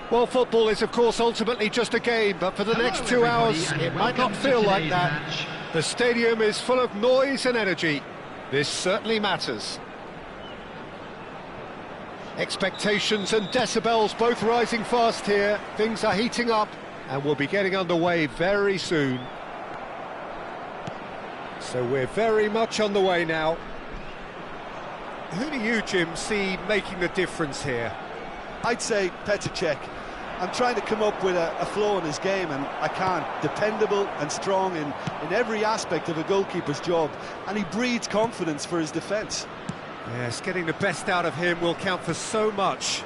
Well, football is, of course, ultimately just a game, but for the next 2 hours, it might not feel like that. The stadium is full of noise and energy. This certainly matters. Expectations and decibels both rising fast here. Things are heating up, and we'll be getting underway very soon. So we're very much on the way now. Who do you, Jim, see making the difference here? I'd say Petr Cech. I'm trying to come up with a flow in his game, and I can't. Dependable and strong in every aspect of a goalkeeper's job, and he breeds confidence for his defence. Yes, getting the best out of him will count for so much.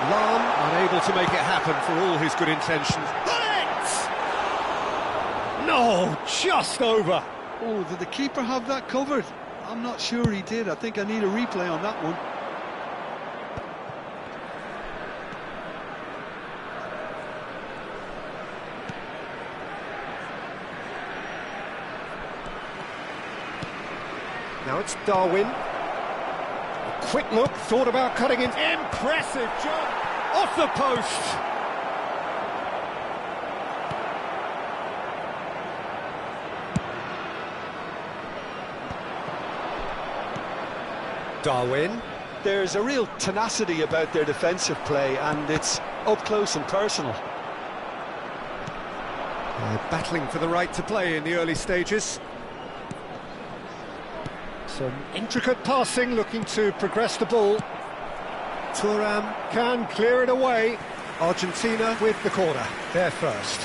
Lahm unable to make it happen for all his good intentions. No, just over. Oh, did the keeper have that covered? I'm not sure he did. I think I need a replay on that one. Now it's Darwin. A quick look, thought about cutting in. Impressive job! Off the post! Darwin. There's a real tenacity about their defensive play, and it's up close and personal. Battling for the right to play in the early stages. Some intricate passing, looking to progress the ball. Thuram can clear it away. Argentina with the corner. They're first.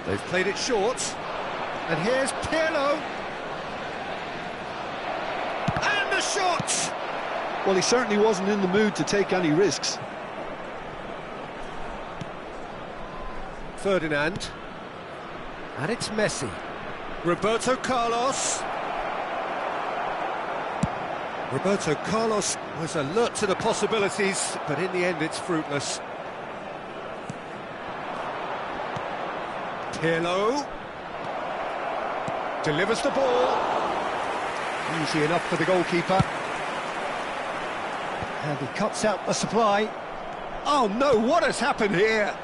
They've played it short. And here's Pirlo. And the shot! Well, he certainly wasn't in the mood to take any risks. Ferdinand. And it's Messi. Roberto Carlos. Roberto Carlos was alert to the possibilities, but in the end it's fruitless. Pirlo. Delivers the ball. Easy enough for the goalkeeper. And he cuts out the supply. Oh no, what has happened here?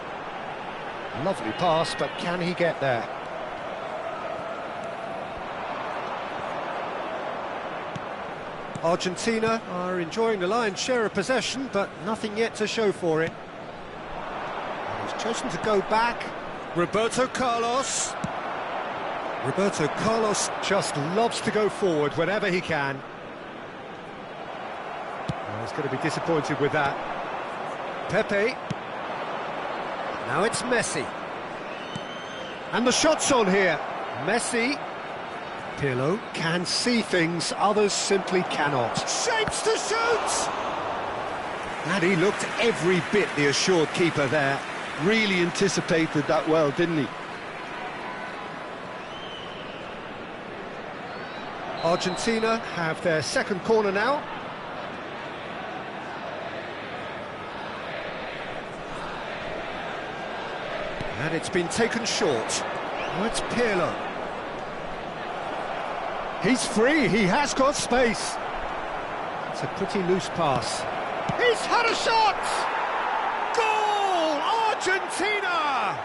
Lovely pass, but can he get there? Argentina are enjoying the lion's share of possession, but nothing yet to show for it. And he's chosen to go back. Roberto Carlos. Roberto Carlos just loves to go forward whenever he can. Oh, he's going to be disappointed with that. Pepe. Now it's Messi. And the shot's on here. Messi. Pirlo can see things others simply cannot. Shapes to shoot! And he looked every bit the assured keeper there. Really anticipated that well, didn't he? Argentina have their second corner now. And it's been taken short. Oh, it's Pirlo. He's free, he has got space. It's a pretty loose pass. He's had a shot! Goal! Argentina!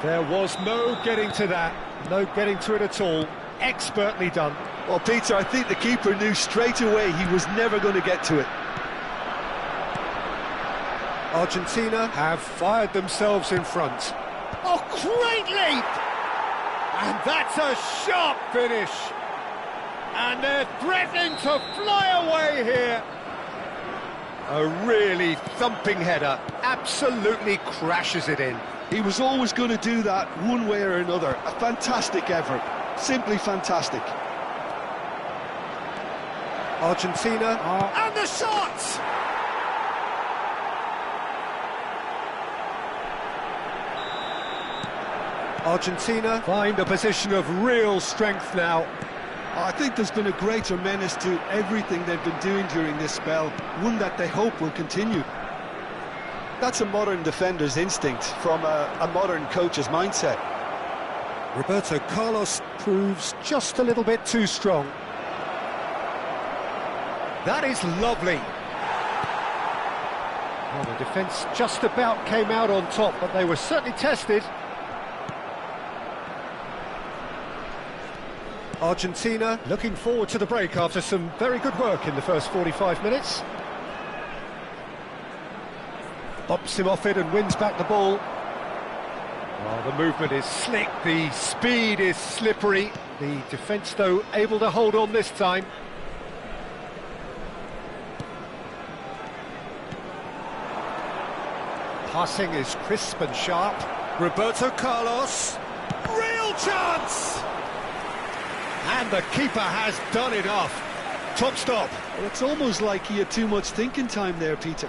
There was no getting to that, no getting to it at all. Expertly done. Well, Peter, I think the keeper knew straight away he was never going to get to it. Argentina have fired themselves in front. Oh, great leap! And that's a sharp finish. And they're threatening to fly away here. A really thumping header. Absolutely crashes it in. He was always going to do that one way or another. A fantastic effort. Simply fantastic. Argentina and the shot! Argentina find a position of real strength now. I think there's been a greater menace to everything they've been doing during this spell, one that they hope will continue. That's a modern defender's instinct from a modern coach's mindset. Roberto Carlos proves just a little bit too strong. That is lovely. Well, the defence just about came out on top, but they were certainly tested. Argentina looking forward to the break after some very good work in the first 45 minutes. Bops him off it and wins back the ball. Well, the movement is slick, the speed is slippery. The defence, though, able to hold on this time. Passing is crisp and sharp. Roberto Carlos. Real chance! And the keeper has done it off. Top stop. Well, it's almost like he had too much thinking time there, Peter.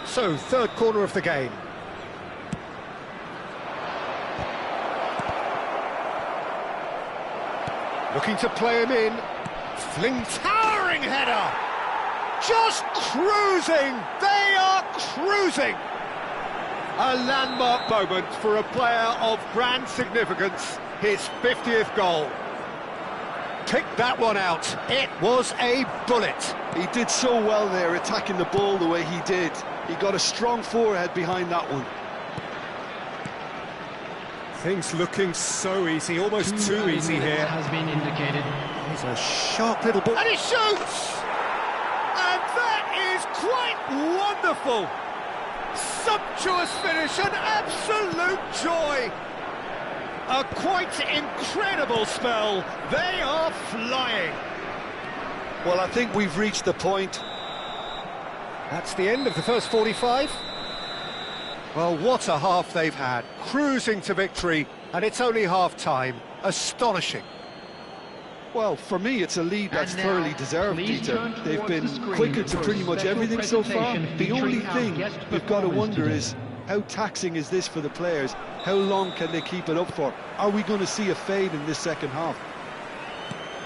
So, third corner of the game. Looking to play him in. Towering header! Just cruising! They are cruising! A landmark moment for a player of grand significance. His 50th goal. Pick that one out. It was a bullet. He did so well there, attacking the ball the way he did. He got a strong forehead behind that one. Things looking so easy, almost too easy here. Has been indicated. He's a sharp little ball. And he shoots! And that is quite wonderful! Sumptuous finish, an absolute joy! A quite incredible spell. They are flying. Well, I think we've reached the point. That's the end of the first 45. Well, what a half they've had. Cruising to victory, and it's only half-time. Astonishing. Well, for me, it's a lead that's thoroughly deserved, Peter. They've been quicker to pretty much everything so far. The only thing we've got to wonder is, how taxing is this for the players? How long can they keep it up for? Are we going to see a fade in this second half?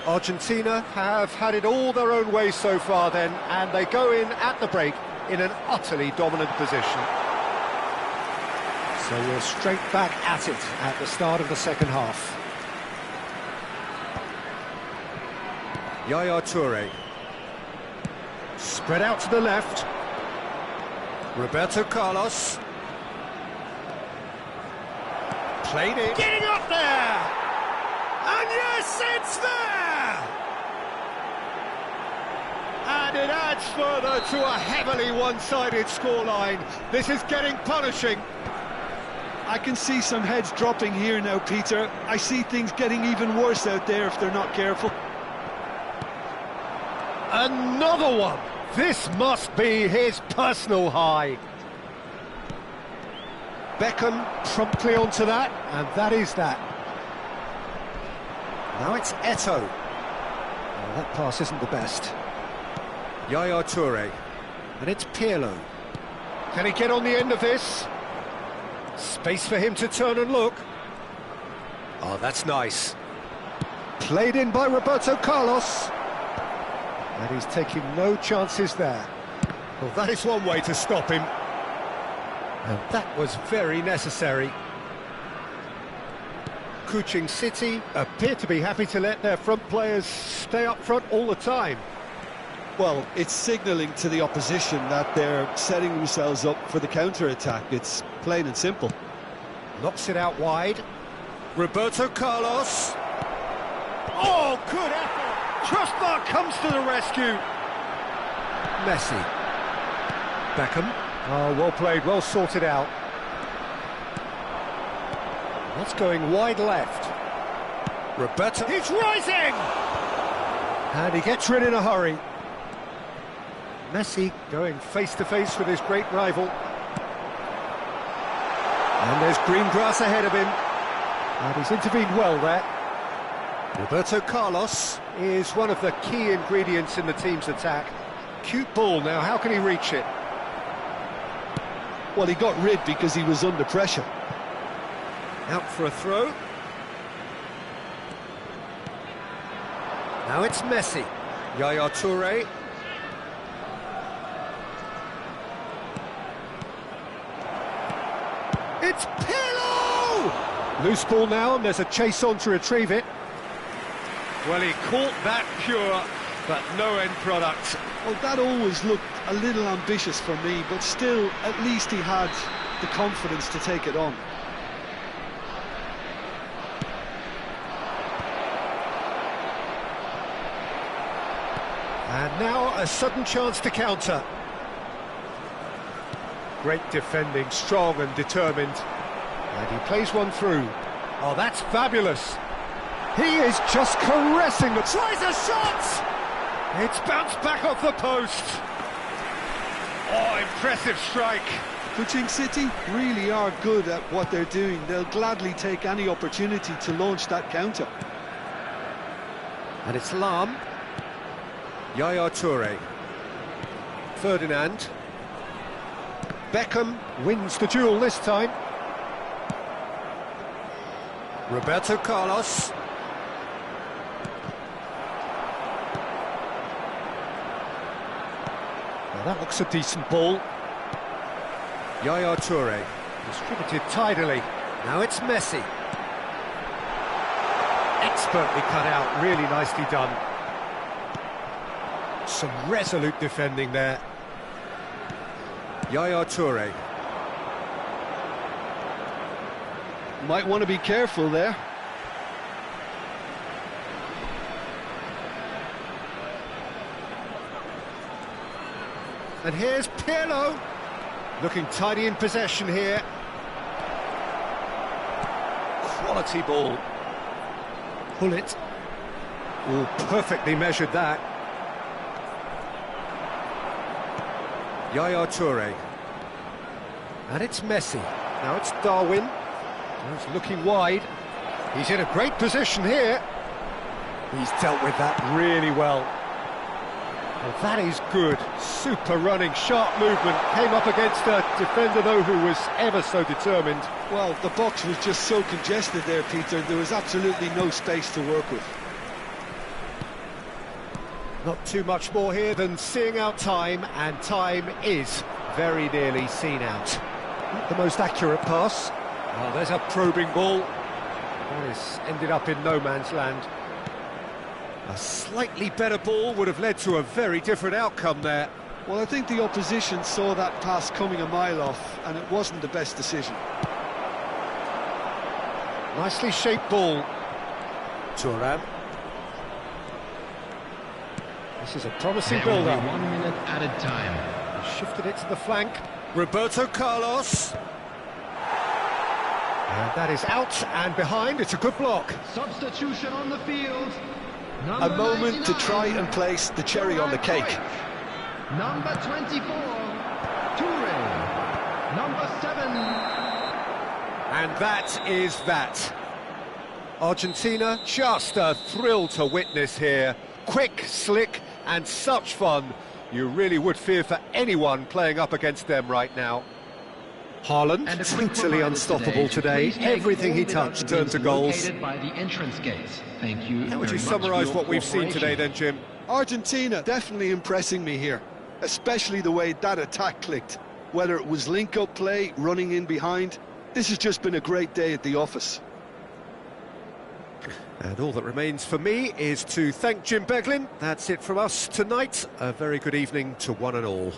Argentina have had it all their own way so far then, and they go in at the break in an utterly dominant position. So we're straight back at it at the start of the second half. Yaya Toure. Spread out to the left. Roberto Carlos. Played it. Getting up there! And yes, it's there! And it adds further to a heavily one-sided scoreline. This is getting punishing. I can see some heads dropping here now, Peter. I see things getting even worse out there if they're not careful. Another one! This must be his personal high. Beckham promptly onto that, and that is that. Now it's Eto'o. Well, that pass isn't the best. Yaya Toure. And it's Pirlo. Can he get on the end of this? Space for him to turn and look. Oh, that's nice. Played in by Roberto Carlos. And he's taking no chances there. Well, that is one way to stop him. And that was very necessary. Kuching City appear to be happy to let their front players stay up front all the time. Well, it's signalling to the opposition that they're setting themselves up for the counter-attack. It's plain and simple. Knocks it out wide. Roberto Carlos. Oh, good effort! Trustmark comes to the rescue. Messi. Beckham. Oh, well played, well sorted out. That's going wide left. Roberto. He's rising! And he gets rid in a hurry. Messi going face-to-face with his great rival. And there's green grass ahead of him. And he's intervened well there. Roberto Carlos is one of the key ingredients in the team's attack. Cute ball now, how can he reach it? Well, he got rid because he was under pressure. Out for a throw. Now it's Messi. Yaya Toure. Loose ball now, and there's a chase on to retrieve it. Well, he caught that pure, but no end product. Well, that always looked a little ambitious for me, but still, at least he had the confidence to take it on. And now a sudden chance to counter. Great defending, strong and determined. And he plays one through. Oh, that's fabulous. He is just caressing the... Tries a shot! It's bounced back off the post. Oh, impressive strike. Kuching City really are good at what they're doing. They'll gladly take any opportunity to launch that counter. And it's Lam. Yaya Toure. Ferdinand. Beckham wins the duel this time. Roberto Carlos. Well, that looks a decent ball. Yaya Toure, distributed tidily. Now it's Messi. Expertly cut out, really nicely done. Some resolute defending there. Yaya Toure. Might want to be careful there. And here's Pirlo, looking tidy in possession here. Quality ball. Pull it. Oh, perfectly measured that. Yaya Toure. And it's Messi. Now it's Darwin. He's looking wide. He's in a great position here. He's dealt with that really well. Well, that is good. Super running, sharp movement. Came up against a defender, though, who was ever so determined. Well, the box was just so congested there, Peter. There was absolutely no space to work with. Not too much more here than seeing out time, and time is very nearly seen out. Not the most accurate pass. Oh, there's a probing ball. That has ended up in no man's land. A slightly better ball would have led to a very different outcome there. Well, I think the opposition saw that pass coming a mile off, and it wasn't the best decision. Nicely shaped ball. Thuram. This is a promising build-up. 1 minute added time. He shifted it to the flank. Roberto Carlos. And that is out and behind. It's a good block. Substitution on the field. A moment to try and place the cherry on the cake. Number 24, Toure. Number 7. And that is that. Argentina, just a thrill to witness here. Quick, slick, and such fun. You really would fear for anyone playing up against them right now. Haaland, totally unstoppable today. Everything he touched turned to goals. By the entrance gate. Thank you. How would you summarise what we've seen today then, Jim? Argentina definitely impressing me here, especially the way that attack clicked. Whether it was link-up play, running in behind, this has just been a great day at the office. And all that remains for me is to thank Jim Beglin. That's it from us tonight. A very good evening to one and all.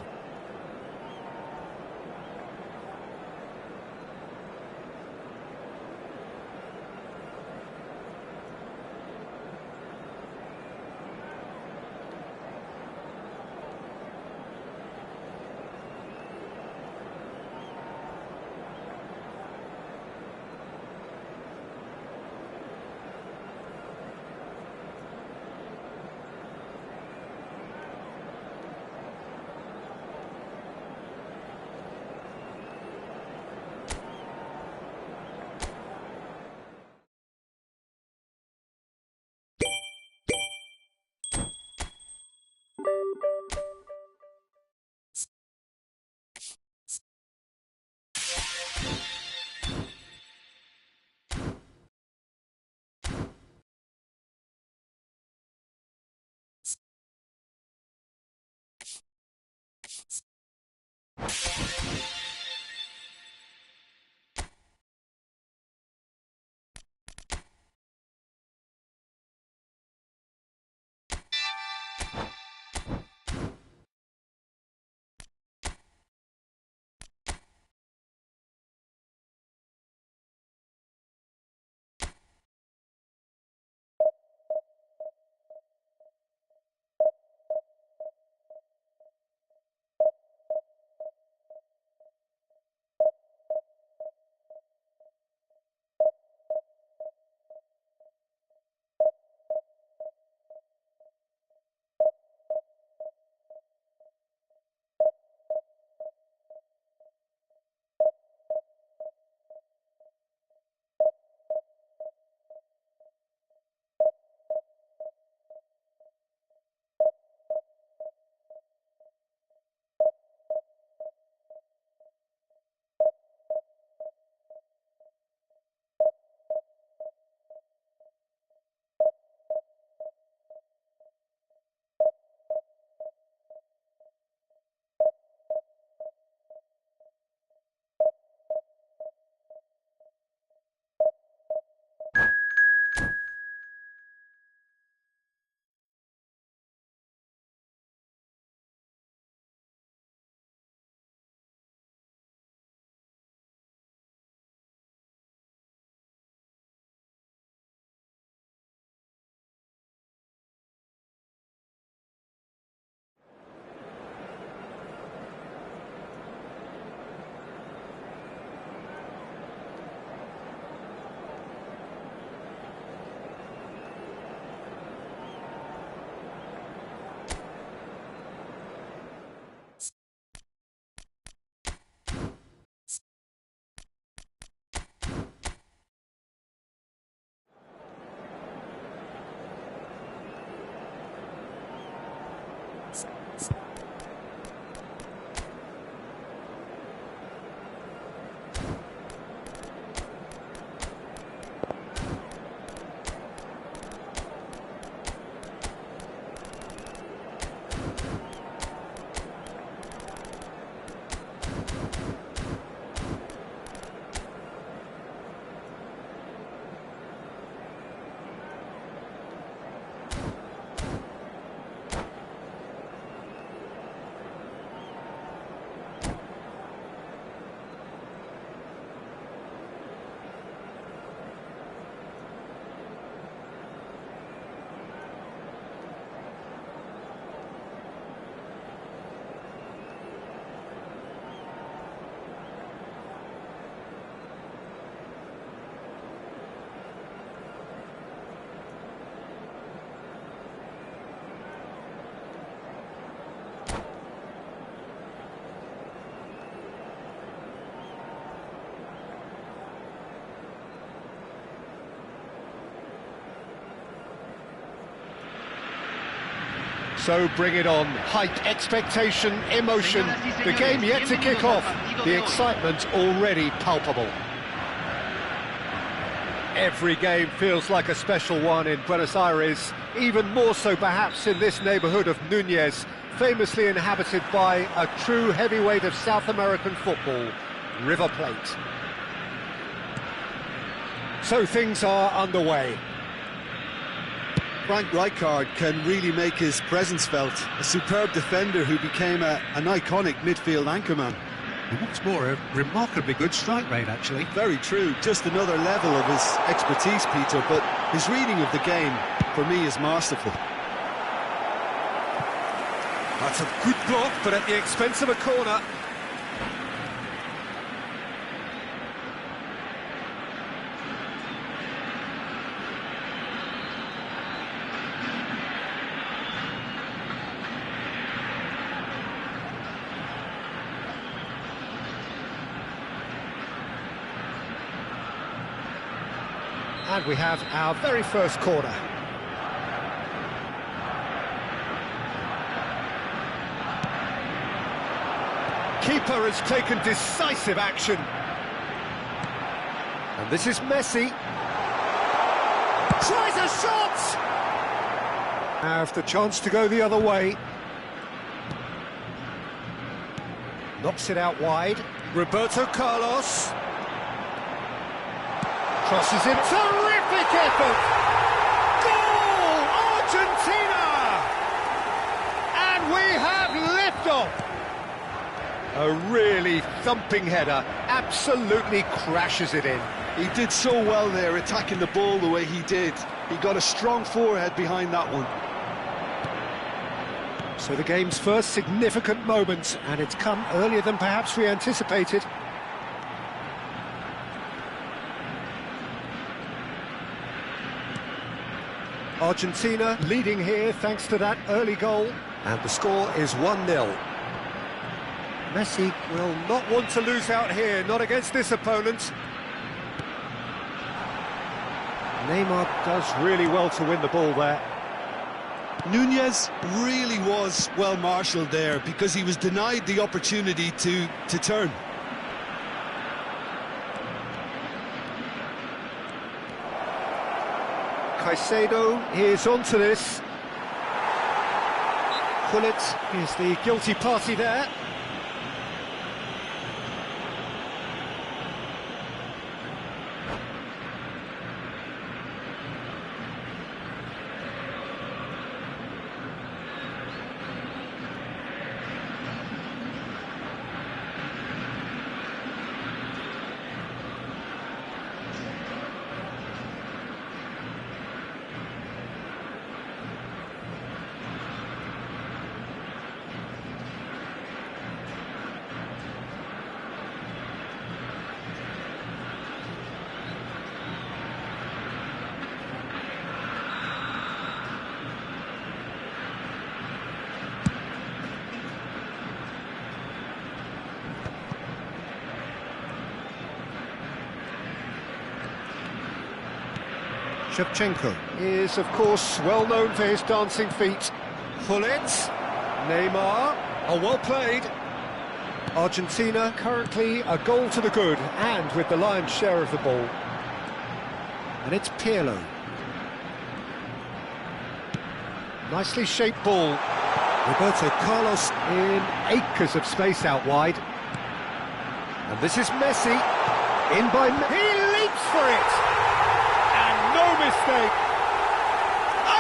So bring it on. Hype, expectation, emotion. The game yet to kick off. The excitement already palpable. Every game feels like a special one in Buenos Aires, even more so perhaps in this neighbourhood of Núñez, famously inhabited by a true heavyweight of South American football, River Plate. So things are underway. Frank Rijkaard can really make his presence felt, a superb defender who became an iconic midfield anchorman. And what's more, a remarkably good strike rate, actually. Very true, just another level of his expertise, Peter, but his reading of the game, for me, is masterful. That's a good block, but at the expense of a corner. And we have our very first corner. Keeper has taken decisive action. And this is Messi. Tries a shot! Have the chance to go the other way. Knocks it out wide. Roberto Carlos. Crosses it. Terrific effort! Goal! Argentina! And we have liftoff! A really thumping header, absolutely crashes it in. He did so well there, attacking the ball the way he did. He got a strong forehead behind that one. So the game's first significant moment, and it's come earlier than perhaps we anticipated. Argentina leading here thanks to that early goal. And the score is 1-0. Messi will not want to lose out here, not against this opponent. Neymar does really well to win the ball there. Núñez really was well marshalled there because he was denied the opportunity to turn. Caicedo is onto this. Gullit is the guilty party there. Shevchenko is, of course, well known for his dancing feet. Gullit, Neymar, well played. Argentina currently a goal to the good, and with the lion's share of the ball. And it's Pirlo. Nicely shaped ball. Roberto Carlos in acres of space out wide. And this is Messi. In by... He leaps for it! No mistake.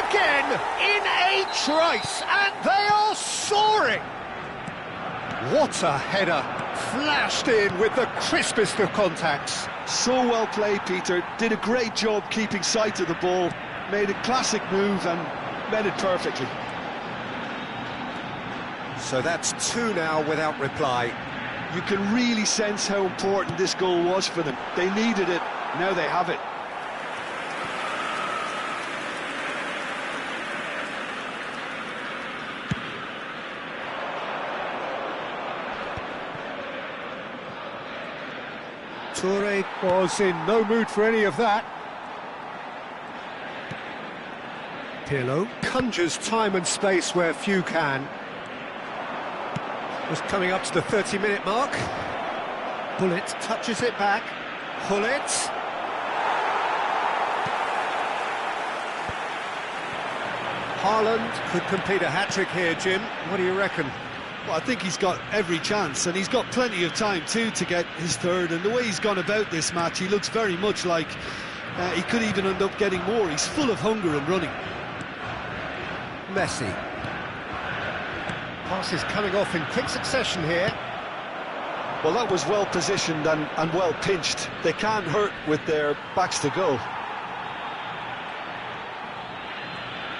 Again, in a trice, and they are soaring. What a header, flashed in with the crispest of contacts. So well played, Peter. Did a great job keeping sight of the ball. Made a classic move and met it perfectly. So that's 2 now without reply. You can really sense how important this goal was for them. They needed it, now they have it. Toure was in no mood for any of that. Pirlo conjures time and space where few can. Just coming up to the 30-minute mark. Bullet touches it back. Hullet. Haaland could complete a hat-trick here, Jim. What do you reckon? Well, I think he's got every chance, and he's got plenty of time too to get his third. And the way he's gone about this match, he looks very much like he could even end up getting more. He's full of hunger and running. Messi. Passes coming off in quick succession here. Well, that was well positioned and well pinched. They can't hurt with their backs to goal.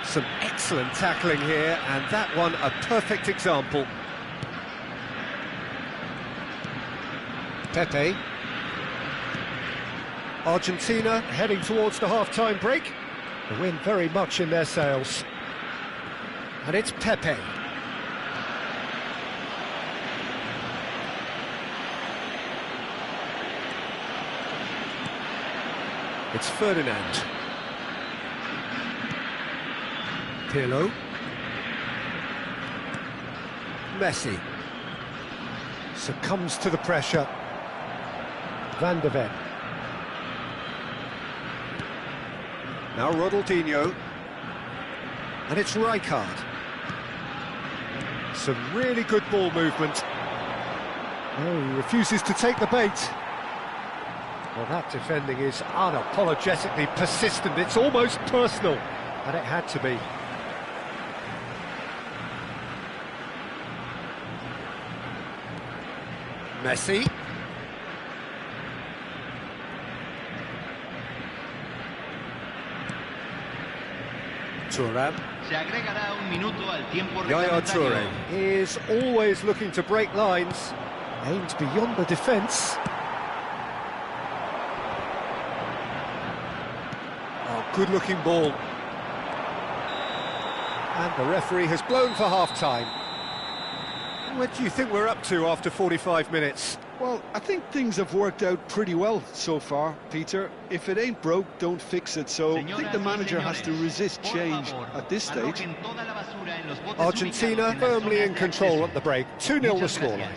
Some excellent tackling here, and that one a perfect example. Pepe. Argentina heading towards the half-time break. The wind very much in their sails. And it's Pepe. It's Ferdinand. Pirlo. Messi. Succumbs to the pressure. Van de Ven. Now Ronaldinho. And it's Rijkaard. Some really good ball movement. Oh, he refuses to take the bait. Well, that defending is unapologetically persistent. It's almost personal. And it had to be. Messi. Thuram. Se agregará un minuto al tiempo Yaya reglamentario. Toure is always looking to break lines. Aims beyond the defence. Oh, good-looking ball. And the referee has blown for half-time. What do you think we're up to after 45 minutes? Well, I think things have worked out pretty well so far, Peter. If it ain't broke, don't fix it. So I think the manager has to resist change at this stage. Argentina firmly in control at the break. 2-0 the scoreline.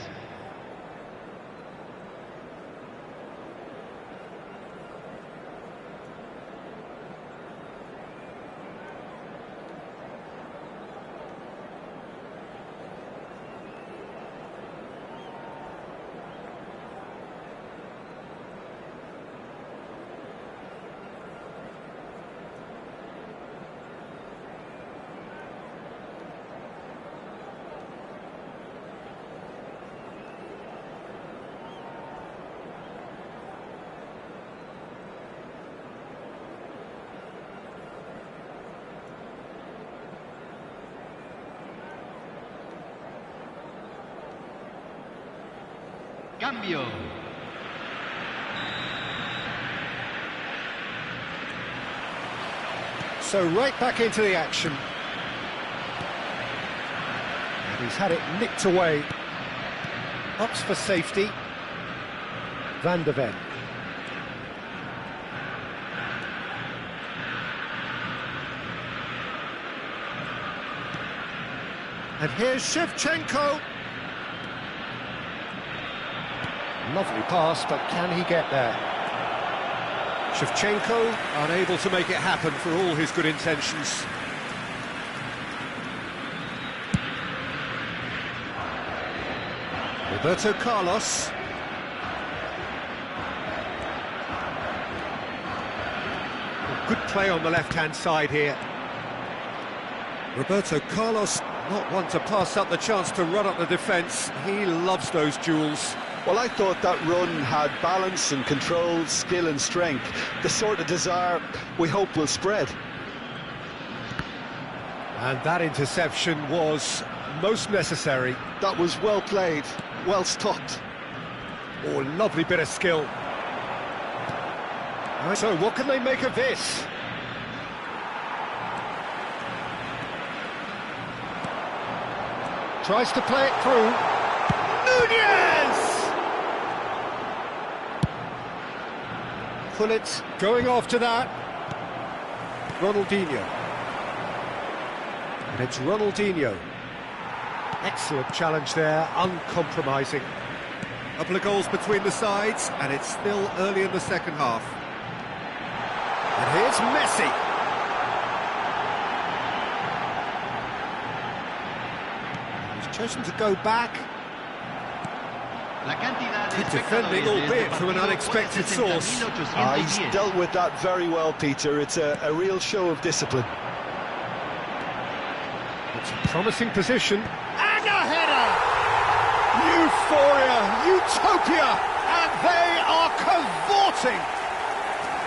Cambio. So right back into the action. And he's had it nicked away. Ups for safety. Van de Ven. And here's Shevchenko. Lovely pass, but can he get there? Shevchenko unable to make it happen for all his good intentions. Roberto Carlos. Good play on the left-hand side here. Roberto Carlos, not one to pass up the chance to run up the defence. He loves those duels. Well, I thought that run had balance and control, skill and strength. The sort of desire we hope will spread. And that interception was most necessary. That was well played, well stopped. Oh, lovely bit of skill. So, what can they make of this? Tries to play it through. Nunez! Hullet going after that. Ronaldinho. And it's Ronaldinho. Excellent challenge there, uncompromising. A couple of goals between the sides, and it's still early in the second half. And here's Messi. He's chosen to go back. Good defending, albeit from an unexpected source. He's dealt with that very well, Peter. It's a real show of discipline. It's a promising position. And a header! Euphoria, utopia, and they are cavorting.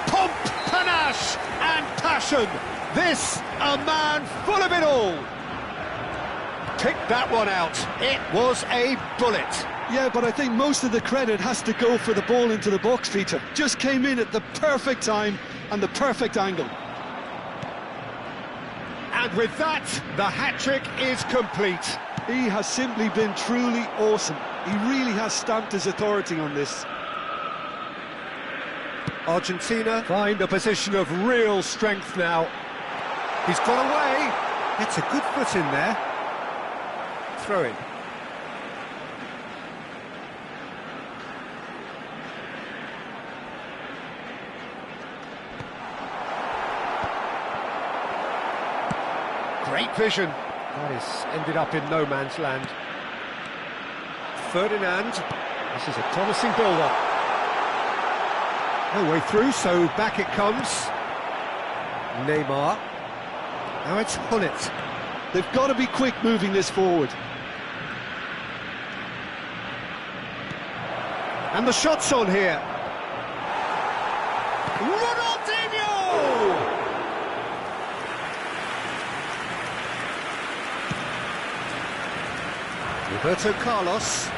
Pomp, panache, and passion. This, a man full of it all. Pick that one out. It was a bullet. Yeah, but I think most of the credit has to go for the ball into the box, Peter. Just came in at the perfect time and the perfect angle. And with that, the hat-trick is complete. He has simply been truly awesome. He really has stamped his authority on this. Argentina find a position of real strength now. He's got away. It's a good foot in there. Throw in. Great vision. That is ended up in no man's land. Ferdinand. This is a promising build-up. No way through, so back it comes. Neymar. Now it's Gullit. They've got to be quick moving this forward. And the shot's on here. Ronaldinho! Roberto Carlos.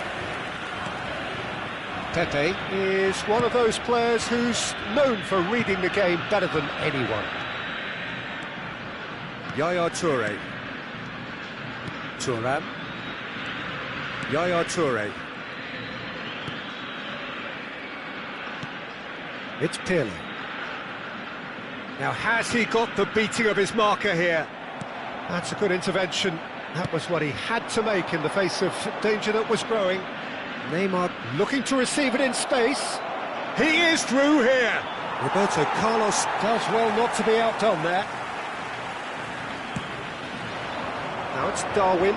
Pepe is one of those players who's known for reading the game better than anyone. Yaya Toure. Thuram. Yaya Toure. It's Pirlo. Now, has he got the beating of his marker here? That's a good intervention. That was what he had to make in the face of danger that was growing. Neymar looking to receive it in space. He is through here. Roberto Carlos does well not to be outdone there. Now it's Darwin.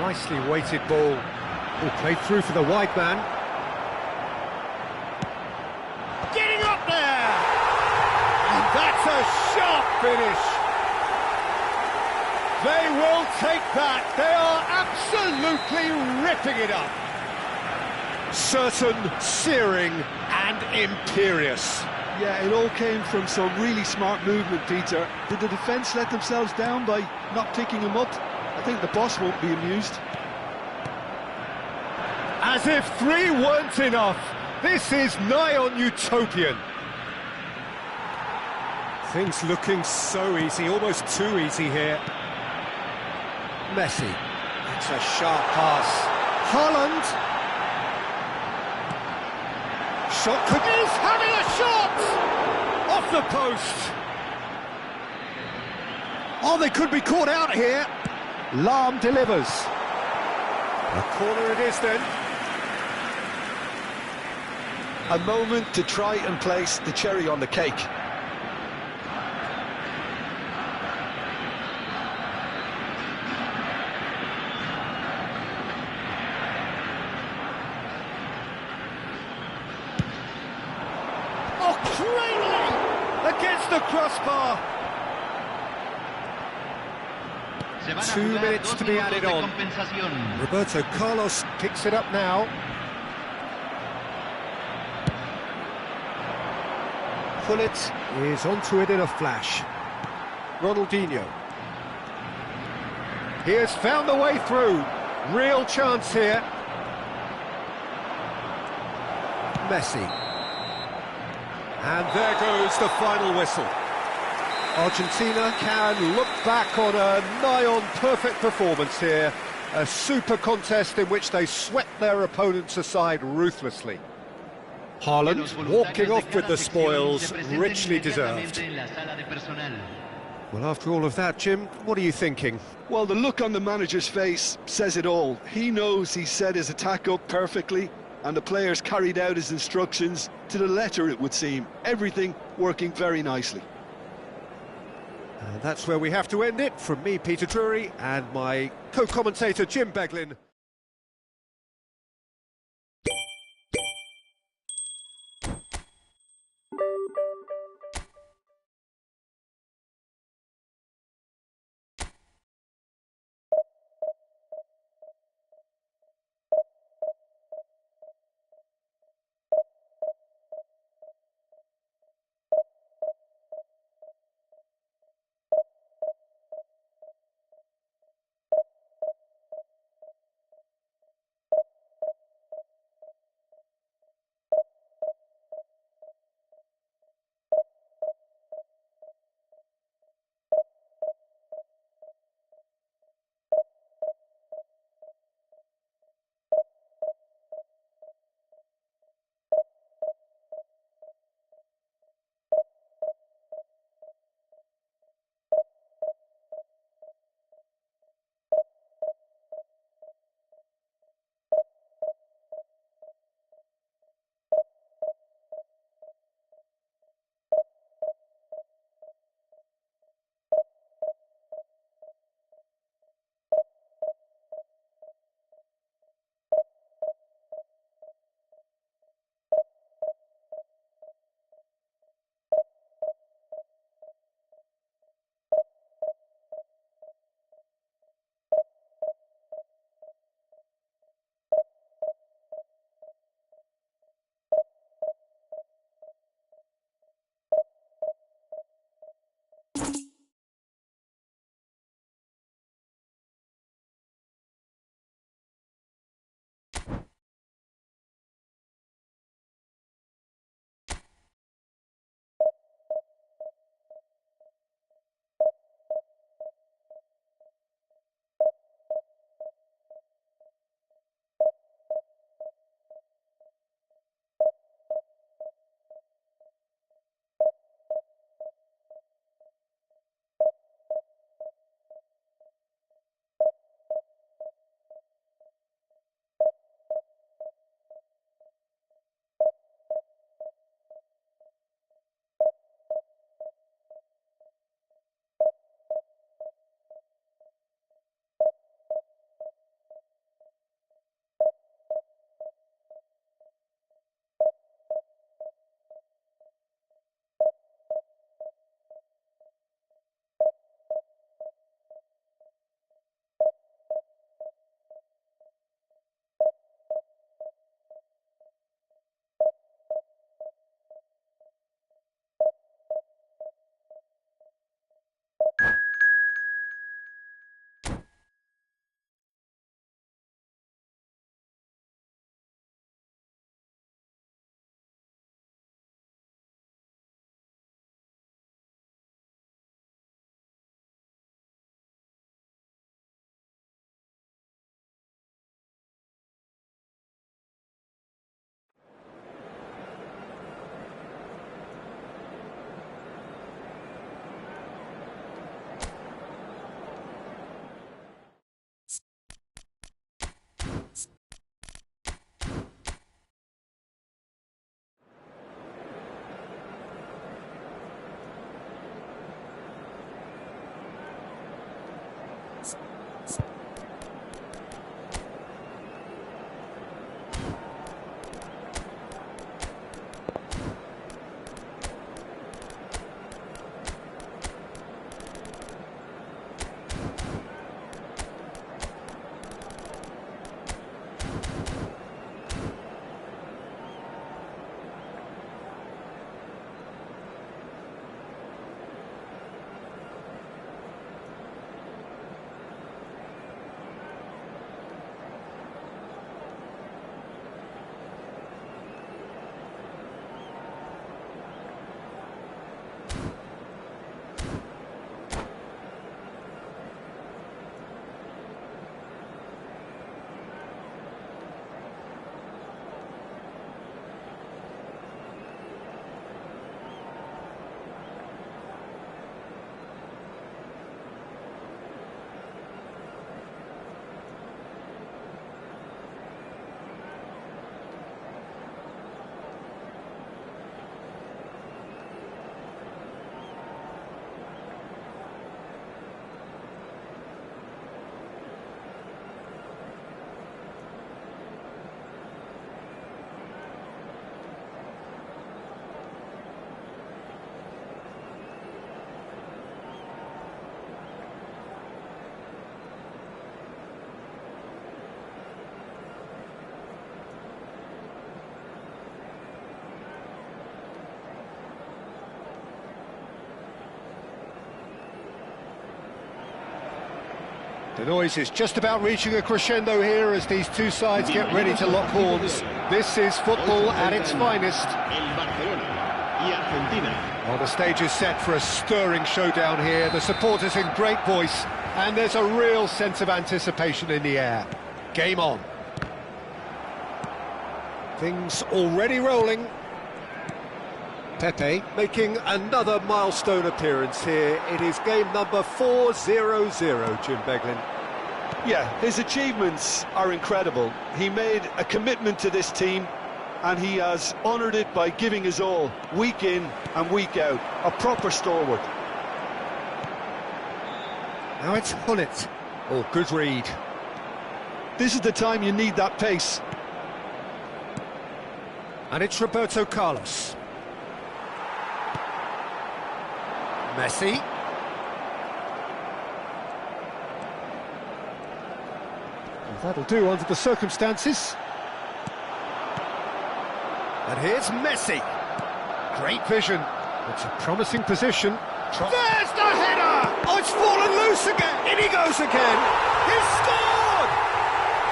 Nicely weighted ball. Oh, played through for the wide man. Getting up there! And that's a sharp finish. They will take that. They are absolutely ripping it up. Certain, searing and imperious. Yeah, it all came from some really smart movement, Peter. Did the defence let themselves down by not picking him up? I think the boss won't be amused. As if three weren't enough. This is nigh on utopian. Things looking so easy, almost too easy here. Messi. That's a sharp pass. Haaland. Shot could... He's having a shot! Off the post. Oh, they could be caught out here. Lahm delivers. A corner it is then. A moment to try and place the cherry on the cake. Oh, cradling against the crossbar. 2 minutes to be added on. Roberto Carlos picks it up now. Gullit is onto it in a flash. Ronaldinho. He has found the way through. Real chance here. Messi. And there goes the final whistle. Argentina can look back on a nigh-on perfect performance here. A super contest in which they swept their opponents aside ruthlessly. Haaland walking off with the spoils, richly deserved. Well, after all of that, Jim, what are you thinking? Well, the look on the manager's face says it all. He knows he set his attack up perfectly, and the players carried out his instructions to the letter, it would seem. Everything working very nicely. And that's where we have to end it. From me, Peter Drury, and my co-commentator, Jim Beglin. The noise is just about reaching a crescendo here as these two sides get ready to lock horns. This is football at its finest. Well, the stage is set for a stirring showdown here. The supporters in great voice, and there's a real sense of anticipation in the air. Game on. Things already rolling. Pepe making another milestone appearance here. It is game number 400, Jim Beglin. Yeah, his achievements are incredible. He made a commitment to this team, and he has honoured it by giving his all, week in and week out. A proper stalwart. Now it's Gullit. Oh, good read. This is the time you need that pace. And it's Roberto Carlos. Messi. And that'll do under the circumstances. And here's Messi. Great vision. It's a promising position. There's the header! Oh, it's fallen loose again! In he goes again! He's scored!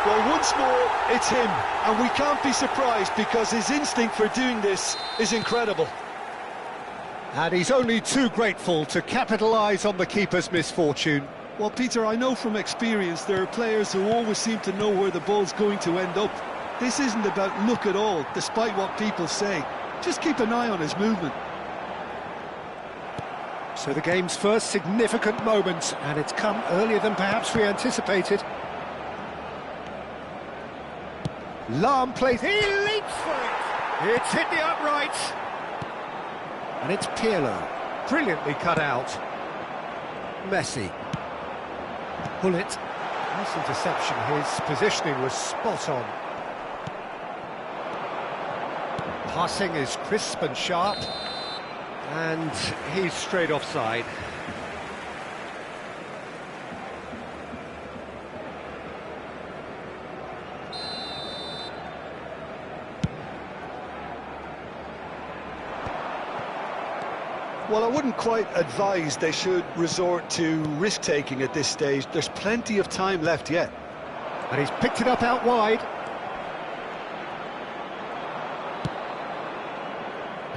Well, once more, it's him. And we can't be surprised because his instinct for doing this is incredible. And he's only too grateful to capitalise on the keeper's misfortune. Well, Peter, I know from experience there are players who always seem to know where the ball's going to end up. This isn't about luck at all, despite what people say. Just keep an eye on his movement. So the game's first significant moment, and it's come earlier than perhaps we anticipated. Lahm plays, he leaps for it! It's hit the uprights! And it's Pirlo, brilliantly cut out. Messi. Gullit. Nice interception, his positioning was spot on. Passing is crisp and sharp, and he's straight offside. Well, I wouldn't quite advise they should resort to risk-taking at this stage. There's plenty of time left yet. And he's picked it up out wide.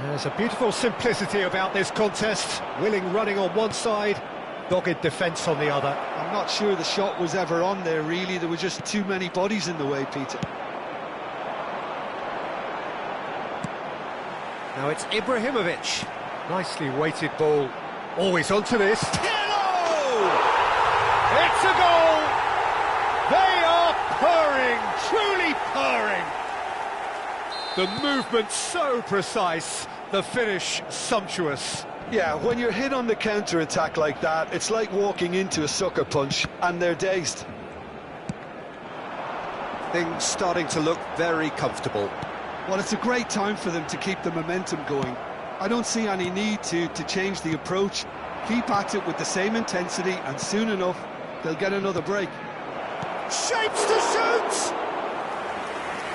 There's a beautiful simplicity about this contest. Willing running on one side, dogged defence on the other. I'm not sure the shot was ever on there, really. There were just too many bodies in the way, Peter. Now it's Ibrahimovic. Nicely weighted ball. Always onto this. Pirlo! It's a goal! They are purring, truly purring. The movement so precise, the finish sumptuous. Yeah, when you're hit on the counter-attack like that, it's like walking into a sucker punch, and they're dazed. Things starting to look very comfortable. Well, it's a great time for them to keep the momentum going. I don't see any need to change the approach. Keep at it with the same intensity, and soon enough, they'll get another break. Shapes to shoot!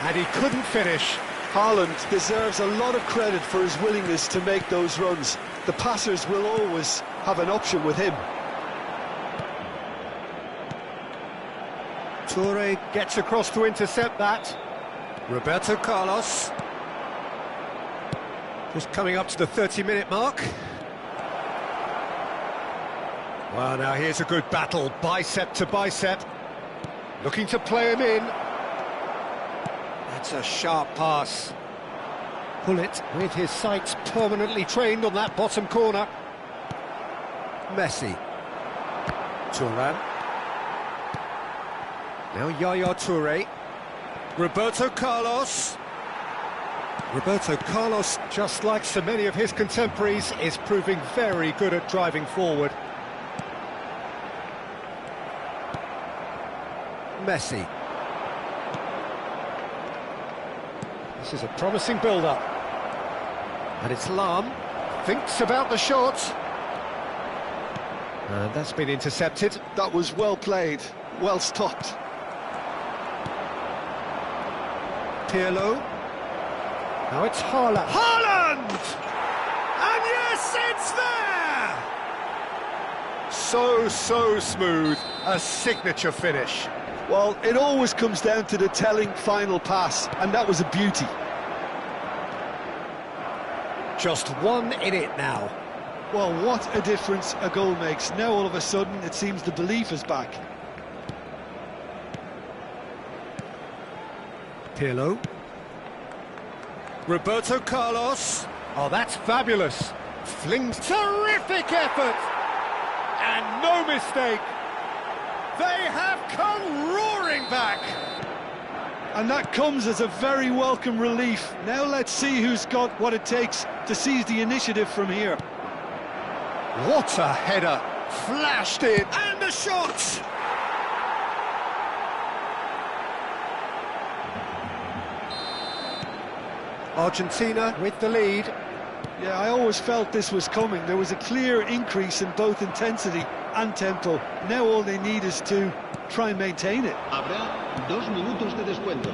And he couldn't finish. Haaland deserves a lot of credit for his willingness to make those runs. The passers will always have an option with him. Toure gets across to intercept that. Roberto Carlos. Just coming up to the 30-minute mark. Well, now here's a good battle, bicep to bicep. Looking to play him in. That's a sharp pass. Gullit with his sights permanently trained on that bottom corner. Messi. Thuram. Now Yaya Toure. Roberto Carlos. Roberto Carlos, just like so many of his contemporaries, is proving very good at driving forward. Messi. This is a promising build-up. And it's Lahm. Thinks about the shot. And that's been intercepted. That was well played, well stopped. Pirlo. Now it's Haaland. Haaland! And yes, it's there! So smooth. A signature finish. Well, it always comes down to the telling final pass, and that was a beauty. Just one in it now. Well, what a difference a goal makes. Now all of a sudden it seems the belief is back. Pirlo. Roberto Carlos. Oh, that's fabulous. Flings. Terrific effort! And no mistake. They have come roaring back. And that comes as a very welcome relief. Now let's see who's got what it takes to seize the initiative from here. What a header. Flashed in. And the shot! Argentina with the lead. Yeah, I always felt this was coming. There was a clear increase in both intensity and tempo. Now all they need is to try and maintain it. Habrá 2 minutos de descuento.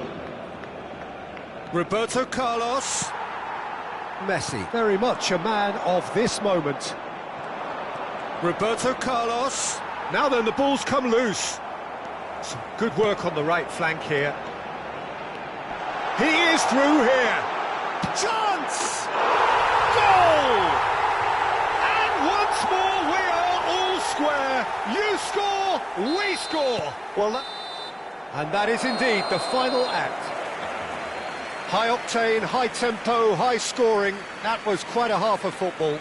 Roberto Carlos. Messi, very much a man of this moment. Roberto Carlos. Now then, the ball's come loose. Some good work on the right flank here. He is through here. Chance! Goal! And once more we are all square. You score, we score. Well, and that is indeed the final act. High octane, high tempo, high scoring. That was quite a half of football.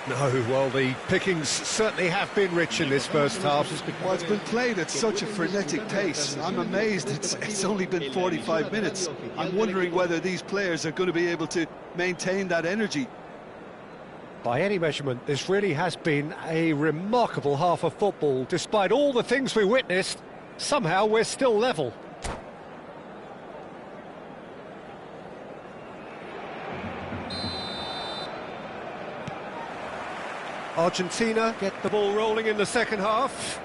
No, well, the pickings certainly have been rich in this first half. Well, it's been played at such a frenetic pace. I'm amazed it's only been 45 minutes. I'm wondering whether these players are going to be able to maintain that energy. By any measurement, this really has been a remarkable half of football. Despite all the things we witnessed, somehow we're still level. Argentina get the ball rolling in the second half.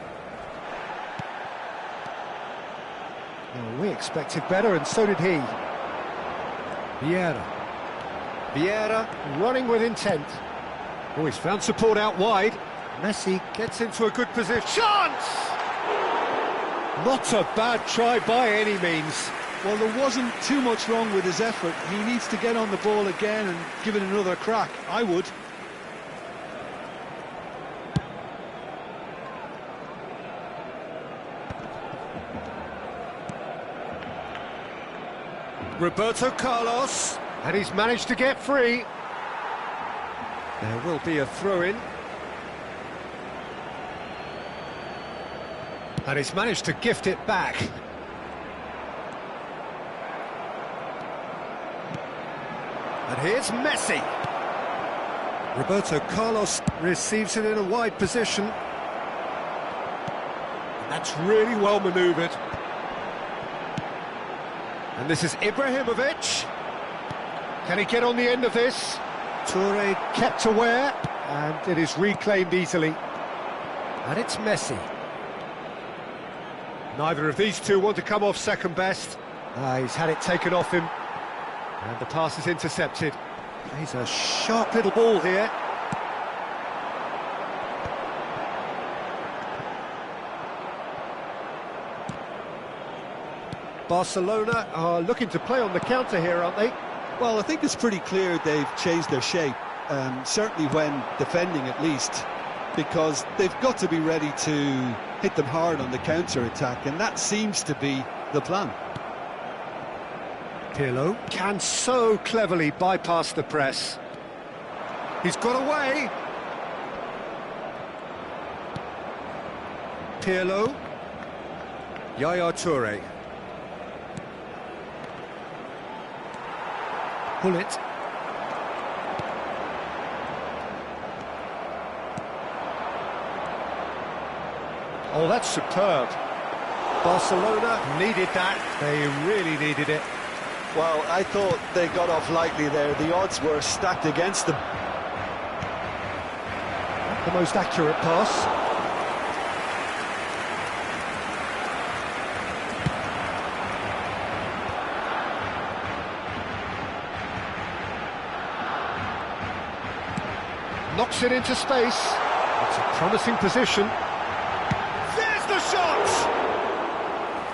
Well, we expected better, and so did he. Vieira running with intent. Oh, he's found support out wide. Messi gets into a good position. Chance! Not a bad try by any means. Well, there wasn't too much wrong with his effort. He needs to get on the ball again and give it another crack. I would. Roberto Carlos, and he's managed to get free. There will be a throw-in. And he's managed to gift it back. And here's Messi. Roberto Carlos receives it in a wide position. And that's really well manoeuvred. And this is Ibrahimovic. Can he get on the end of this? Toure kept aware, and it is reclaimed easily. And it's Messi. Neither of these two want to come off second best. He's had it taken off him. And the pass is intercepted. He's a sharp little ball here. Barcelona are looking to play on the counter here, aren't they? Well, I think it's pretty clear they've changed their shape, certainly when defending at least, because they've got to be ready to hit them hard on the counter-attack, and that seems to be the plan. Pirlo can so cleverly bypass the press. He's got away. Pirlo. Yaya Toure. Bullet. Oh, that's superb. Barcelona needed that. They really needed it. Well, I thought they got off lightly there. The odds were stacked against them. The most accurate pass. Knocks it into space. It's a promising position.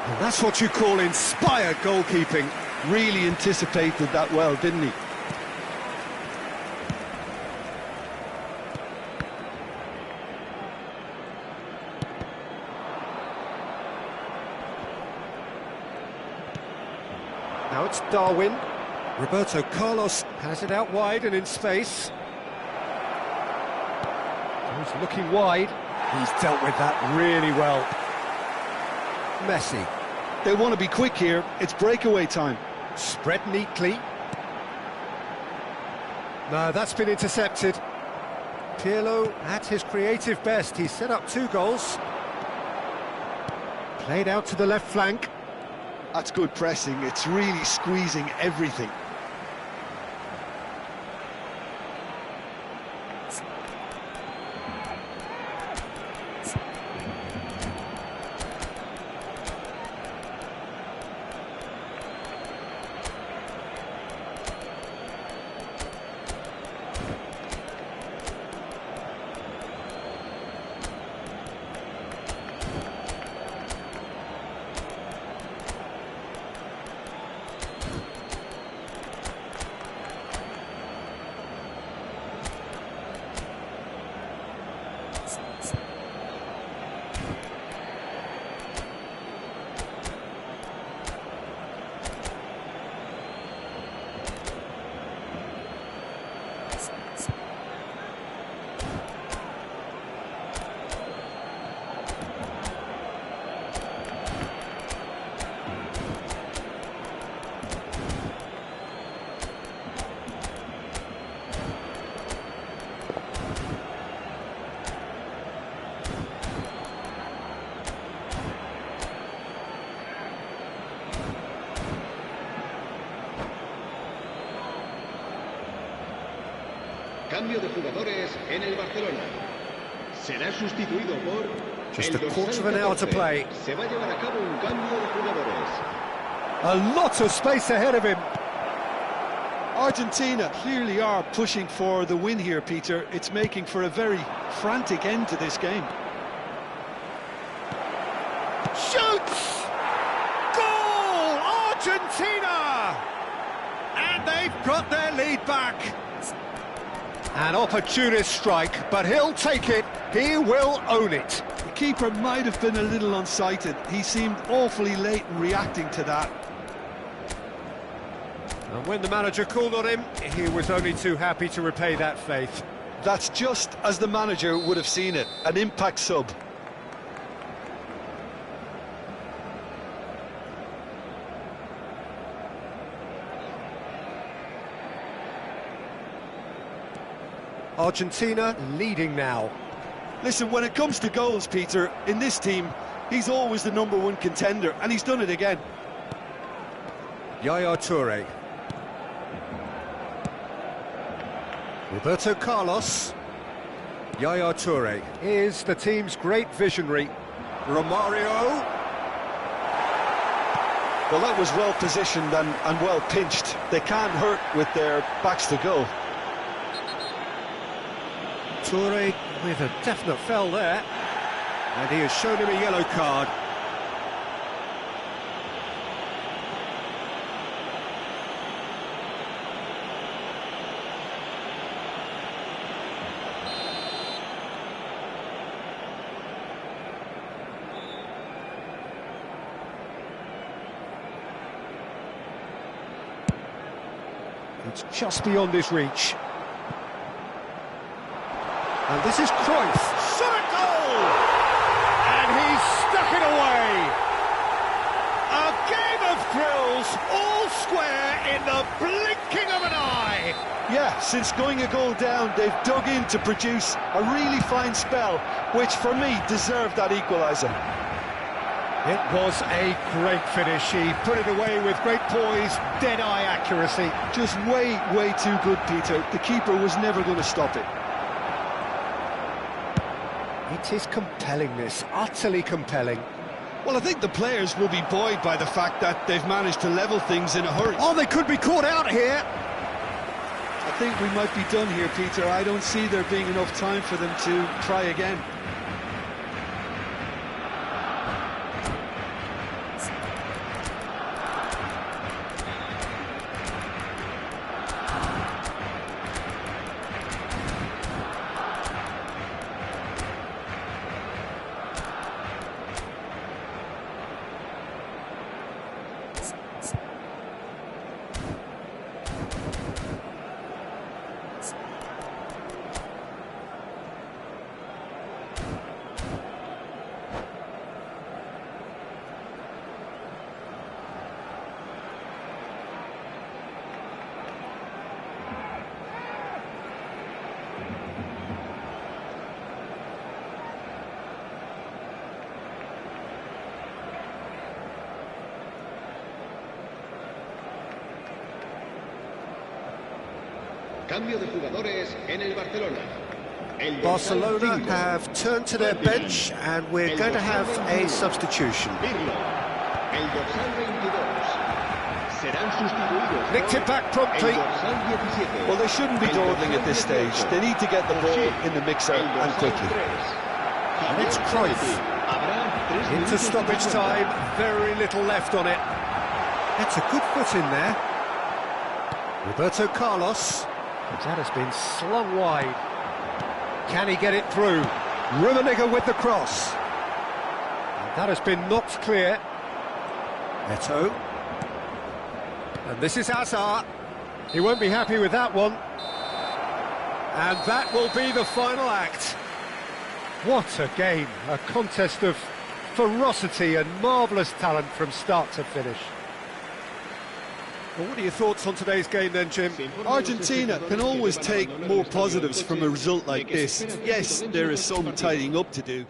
And that's what you call inspired goalkeeping. Really anticipated that well, didn't he? Now it's Darwin. Roberto Carlos has it out wide and in space. He's looking wide. He's dealt with that really well. Messi. They want to be quick here. It's breakaway time. Spread neatly. No, that's been intercepted. Pirlo at his creative best. He set up 2 goals. Played out to the left flank. That's good pressing. It's really squeezing everything. Cambio de jugadores en el Barcelona. Será sustituido por... Just a quarter of an hour to play. Se va a llevar a cabo un cambio de jugadores. A lot of space ahead of him. Argentina clearly are pushing for the win here, Peter. It's making for a very frantic end to this game. Shoots! Goal! Argentina! And they've got their lead back. An opportunist strike, but he'll take it. He will own it. The keeper might have been a little unsighted. He seemed awfully late in reacting to that. And when the manager called on him, he was only too happy to repay that faith. That's just as the manager would have seen it, an impact sub. Argentina leading now. Listen, when it comes to goals, Peter, in this team, he's always the #1 contender, and he's done it again. Yaya Toure. Roberto Carlos. Yaya Toure is the team's great visionary. Romario. Well, that was well positioned and well pinched. They can't hurt with their backs to goal. Toure with a definite foul there, and he has shown him a yellow card. It's just beyond his reach. And this is Cruyff. Shot at goal! And he's stuck it away. A game of thrills, all square in the blinking of an eye. Yeah, since going a goal down, they've dug in to produce a really fine spell, which for me deserved that equaliser. It was a great finish. He put it away with great poise, dead-eye accuracy. Just way, way too good, Peter. The keeper was never going to stop it. It is compelling, this, utterly compelling. Well, I think the players will be buoyed by the fact that they've managed to level things in a hurry. Oh, they could be caught out here. I think we might be done here, Peter. I don't see there being enough time for them to try again. Cambio de jugadores en el Barcelona. El dorsal Barcelona 5, have turned to their bench and we're going to have a substitution. Pirlo. El dorsal 22. Serán sustituidos. Nicked it back promptly. El dorsal 17. Well, they shouldn't be dawdling at this stage. They need to get the ball in the mixer and quickly. And it's Cruyff. Into stoppage time, very little left on it. That's a good foot in there. Roberto Carlos. That has been slung wide. Can he get it through? Rummenigge with the cross. And that has been knocked clear. Neto. And this is Hazard. He won't be happy with that one. And that will be the final act. What a game, a contest of ferocity and marvellous talent from start to finish. Well, what are your thoughts on today's game then, Jim? Argentina can always take more positives from a result like this. Yes, there is some tidying up to do.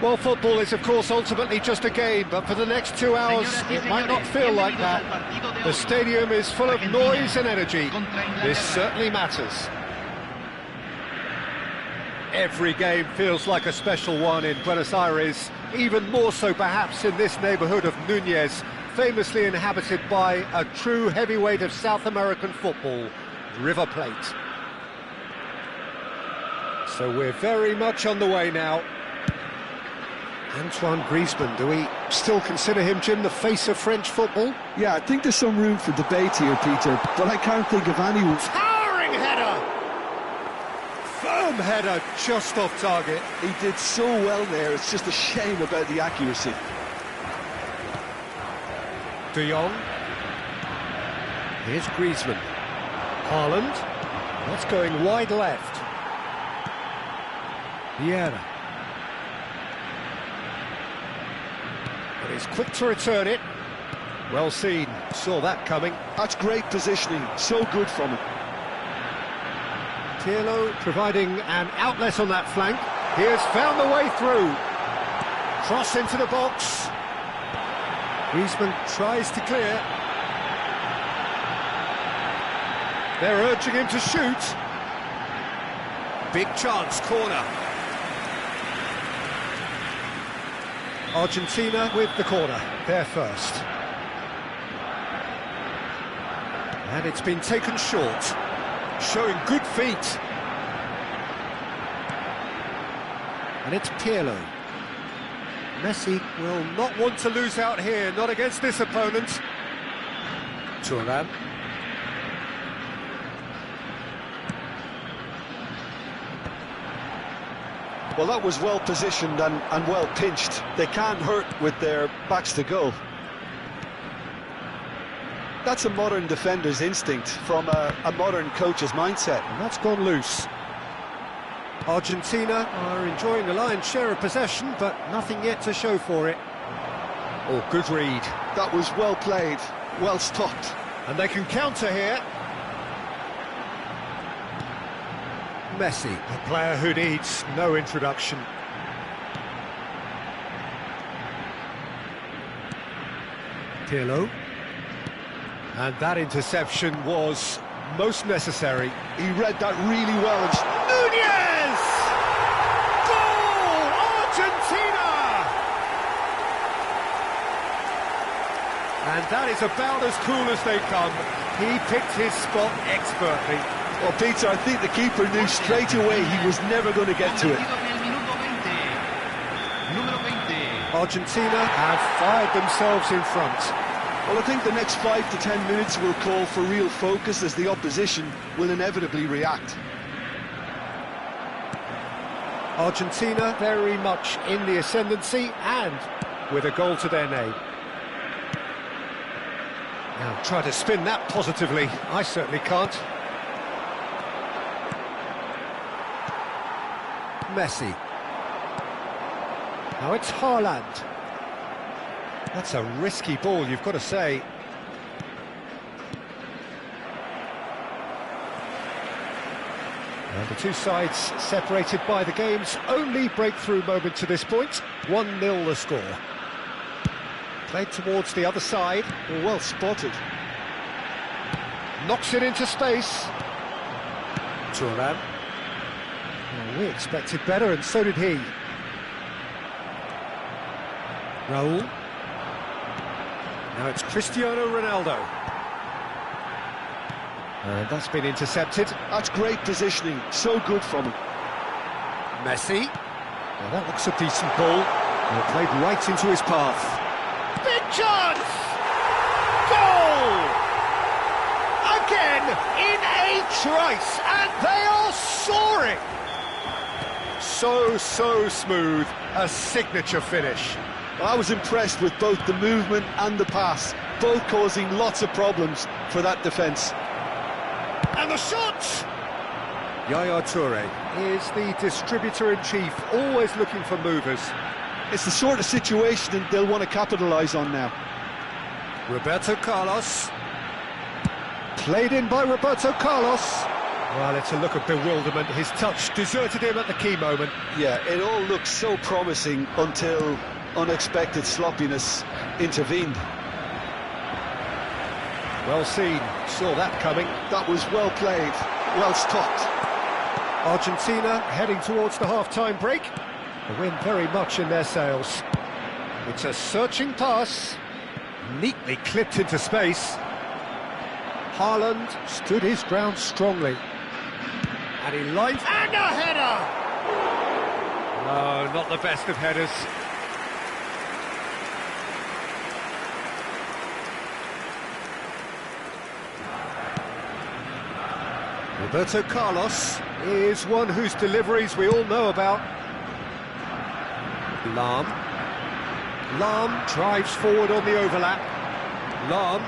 Well, football is, of course, ultimately just a game, but for the next 2 hours, it might not feel like that. The stadium is full of noise and energy. This certainly matters. Every game feels like a special one in Buenos Aires, even more so perhaps in this neighbourhood of Núñez, famously inhabited by a true heavyweight of South American football, River Plate. So we're very much on the way now. Antoine Griezmann, do we still consider him, Jim, the face of French football? Yeah, I think there's some room for debate here, Peter, but I can't think of anyone. Towering header! Firm header, just off target. He did so well there, it's just a shame about the accuracy. De Jong. Here's Griezmann. Haaland. That's going wide left. Vieira. But he's quick to return it. Well seen, saw that coming. That's great positioning, so good from him. Pirlo providing an outlet on that flank. He has found the way through. Cross into the box. Griezmann tries to clear. They're urging him to shoot. Big chance, corner. Argentina with the corner, they're first. And it's been taken short, showing good feet. And it's Pirlo. Messi will not want to lose out here, not against this opponent. Thuram. Well, that was well positioned and well pinched. They can't hurt with their backs to goal. That's a modern defender's instinct from a modern coach's mindset. And that's gone loose. Argentina are enjoying a lion's share of possession, but nothing yet to show for it. Oh, good read. That was well played, well stopped. And they can counter here. Messi, a player who needs no introduction. Pirlo. And that interception was most necessary. He read that really well. Núñez! Goal! Argentina! And that is about as cool as they come. He picked his spot expertly. Well, Peter, I think the keeper knew straight away he was never going to get to it. Argentina have fired themselves in front. Well, I think the next 5 to 10 minutes will call for real focus as the opposition will inevitably react. Argentina very much in the ascendancy and with a goal to their name. Now try to spin that positively. I certainly can't. Messi. Now it's Haaland. That's a risky ball, you've got to say. And the two sides separated by the game's only breakthrough moment to this point. 1-0 the score. Played towards the other side. Well spotted. Knocks it into space. Thuram. Well, we expected better, and so did he. Raúl. Now it's Cristiano Ronaldo. And that's been intercepted. That's great positioning, so good from him. Messi. Well, that looks a decent ball. And it played right into his path. Big chance! Goal! Again, in a trice, and they are soaring! So smooth, a signature finish. Well, I was impressed with both the movement and the pass, both causing lots of problems for that defence. And the shot! Yaya Touré is the distributor-in-chief, always looking for movers. It's the sort of situation that they'll want to capitalise on now. Roberto Carlos. Played in by Roberto Carlos. Well, it's a look of bewilderment. His touch deserted him at the key moment. Yeah, it all looked so promising until unexpected sloppiness intervened. Well seen, saw that coming. That was well played, well stopped. Argentina heading towards the half-time break. The wind very much in their sails. It's a searching pass, neatly clipped into space. Haaland stood his ground strongly. And he lined... And a header! No, not the best of headers. Roberto Carlos is one whose deliveries we all know about. Lahm drives forward on the overlap. Lahm.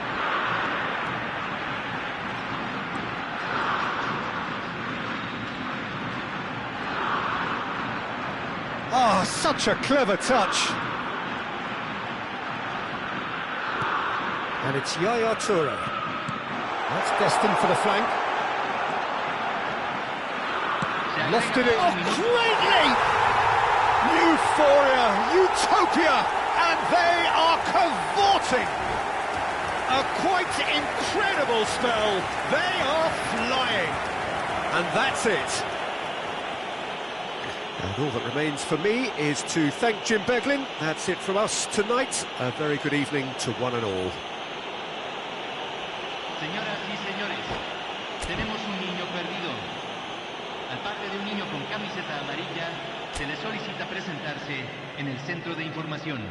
Ah, such a clever touch. And it's Yaya Toure. That's destined for the flank. Lofted it. Oh, greatly! Euphoria, utopia, and they are cavorting. A quite incredible spell. They are flying. And that's it. And all that remains for me is to thank Jim Beglin. That's it from us tonight. A very good evening to one and all. Señoras y señores, tenemos un niño perdido. Al padre de un niño con camiseta amarilla se le solicita presentarse en el centro de información.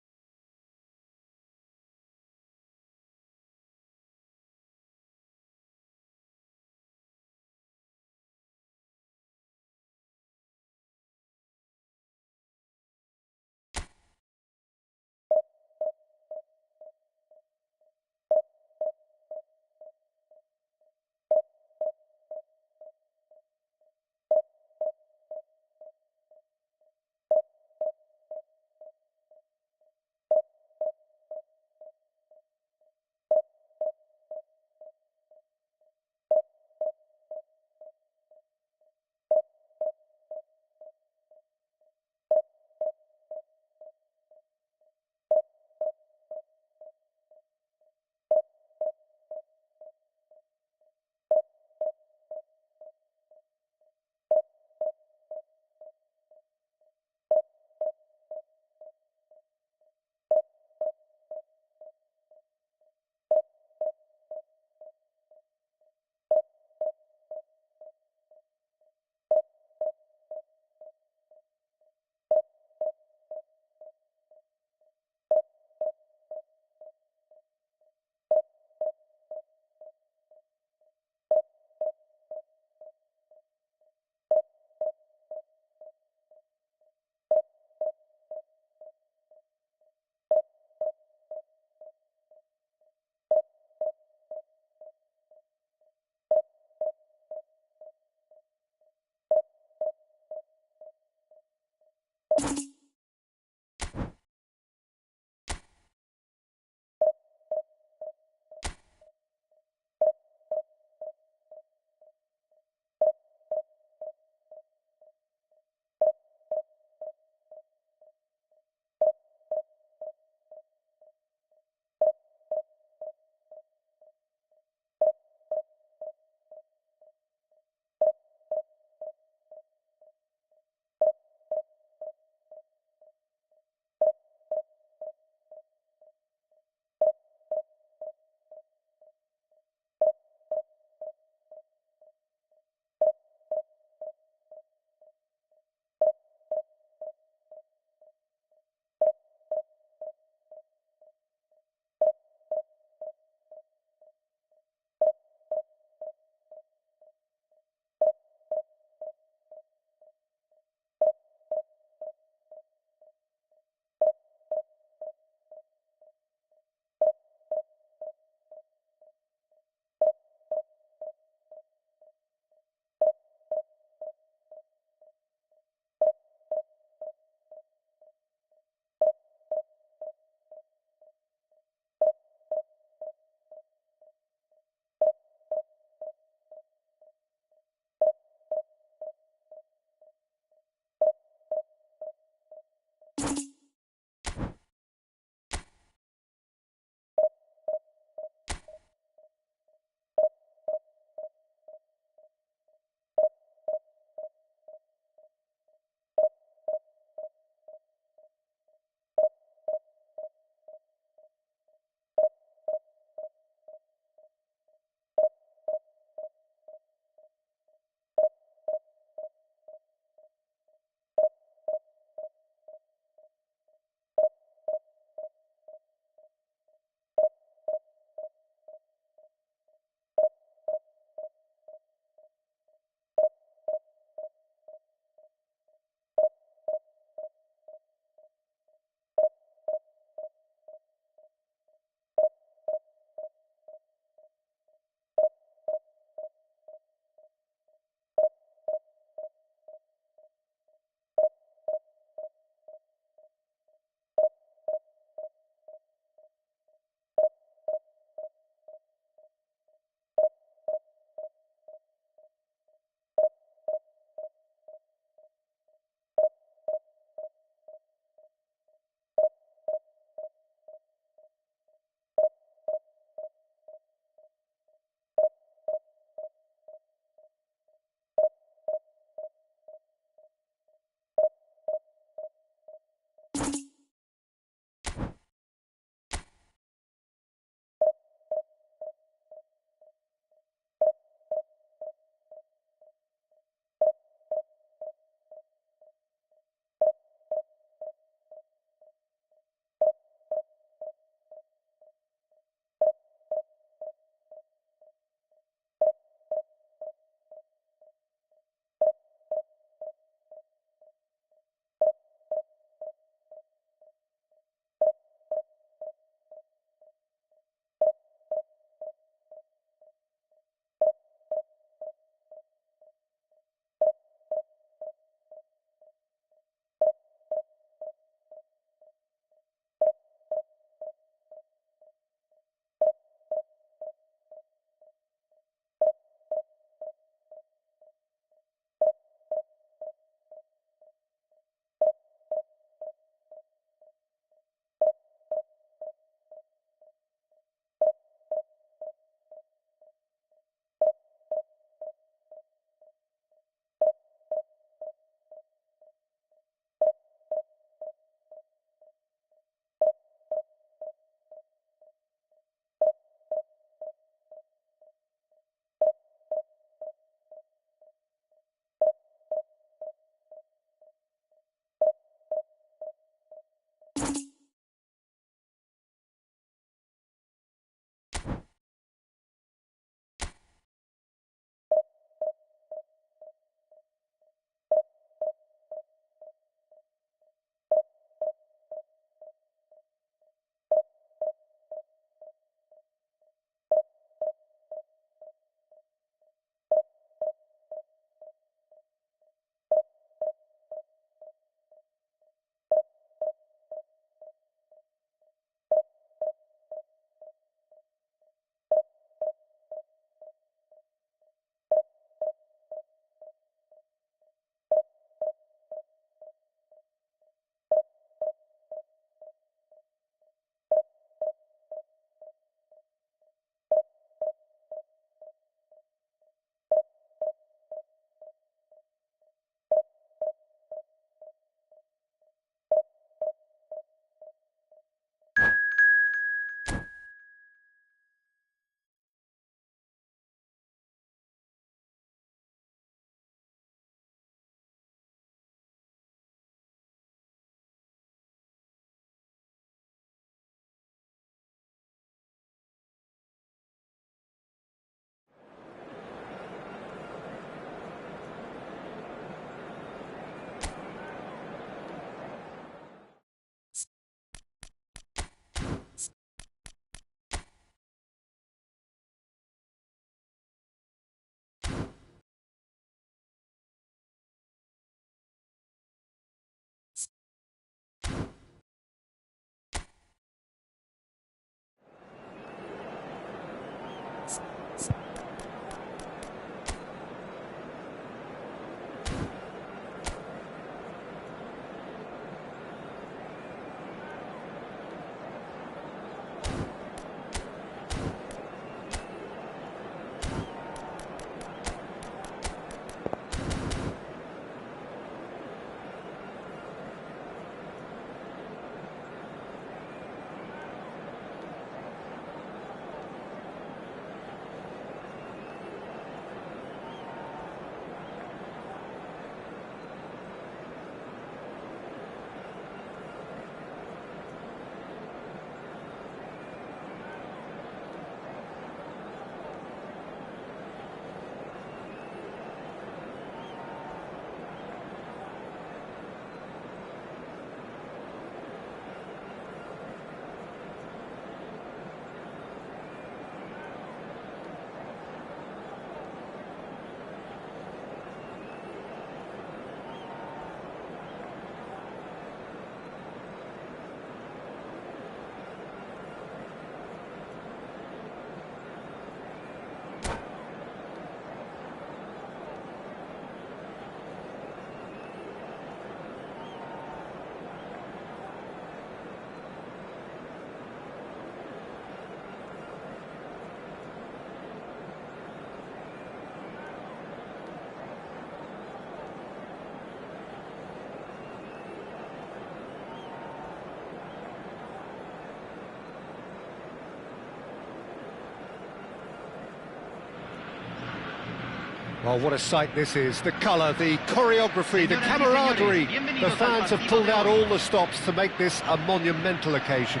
Well, what a sight this is. The colour, the choreography, the camaraderie. The fans have pulled out all the stops to make this a monumental occasion.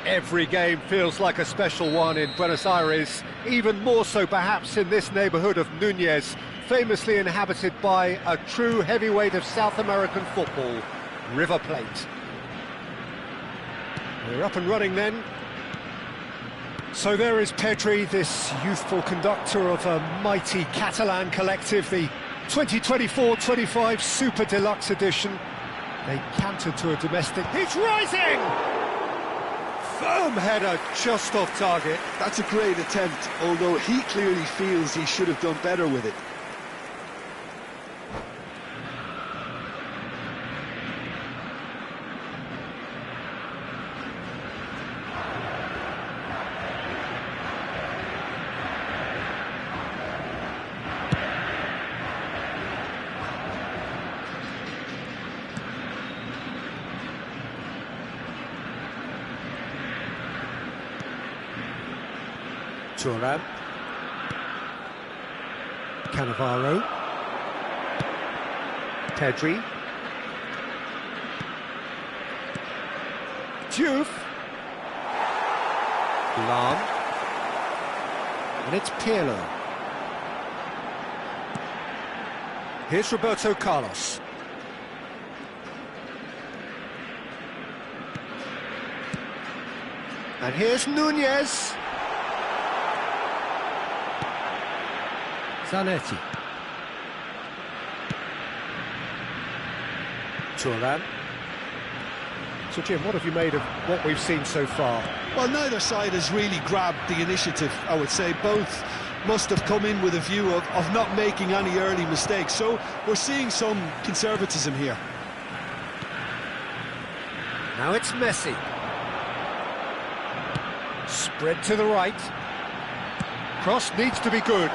Every game feels like a special one in Buenos Aires, even more so perhaps in this neighbourhood of Núñez, famously inhabited by a true heavyweight of South American football, River Plate. We're up and running then. So there is Pedri, this youthful conductor of a mighty Catalan collective, the 2024-25 Super Deluxe edition. They cantered to a domestic. He's rising! Firm header just off target. That's a great attempt, although he clearly feels he should have done better with it. Thuram, Cannavaro, Pedri, Diouf, Lam, and it's Pirlo. Here's Roberto Carlos. And here's Núñez. Zanetti. Thuram. So Jim, what have you made of what we've seen so far? Well, neither side has really grabbed the initiative, I would say. Both must have come in with a view of not making any early mistakes. So we're seeing some conservatism here. Now it's Messi. Spread to the right. Cross needs to be good.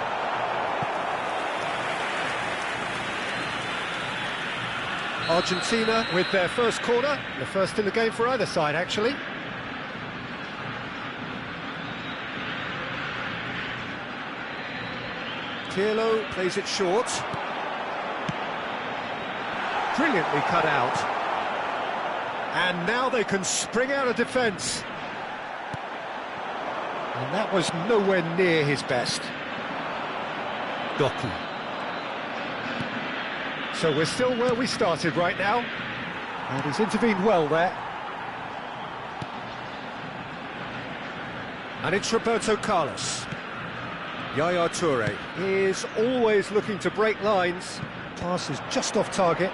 Argentina with their first corner, the first in the game for either side, actually. Pirlo plays it short. Brilliantly cut out. And now they can spring out of defence. And that was nowhere near his best. Doku. So we're still where we started right now, and he's intervened well there. And it's Roberto Carlos. Yaya Toure is always looking to break lines. Pass is just off target.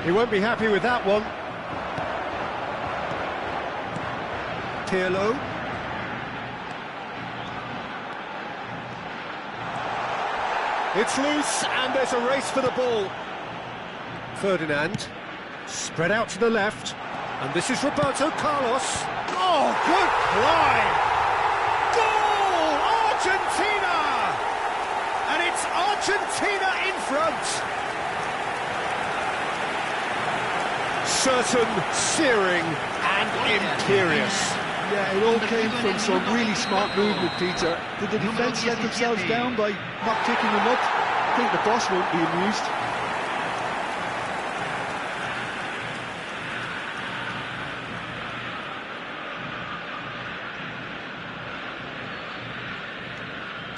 He won't be happy with that one. Pirlo. It's loose, and there's a race for the ball. Ferdinand, spread out to the left, and this is Roberto Carlos. Oh, good play! Goal! Argentina! And it's Argentina in front. Certain, searing, and imperious. Yeah, it all came from some really smart movement, Peter. Did the defence let themselves down by not picking them up? I think the boss won't be amused.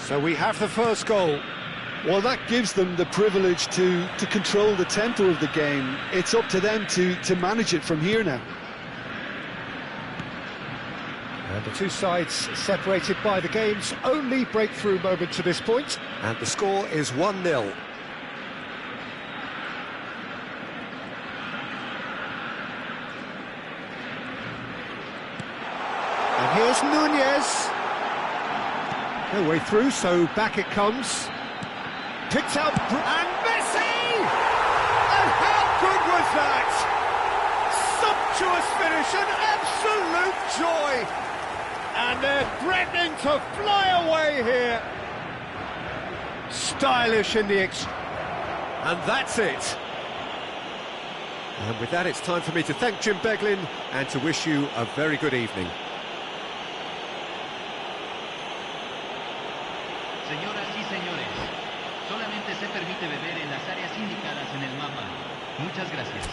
So we have the first goal. Well, that gives them the privilege to control the tempo of the game. It's up to them to manage it from here now. And the two sides separated by the game's only breakthrough moment to this point. And the score is 1-0. And here's Núñez. No way through, so back it comes. Picked out, and Messi! And how good was that? Sumptuous finish, an absolute joy! And they're threatening to fly away here. Stylish in the and that's it. And with that, it's time for me to thank Jim Beglin and to wish you a very good evening. Señoras y señores, solamente se permite beber en las áreas indicadas en el mapa. Muchas gracias.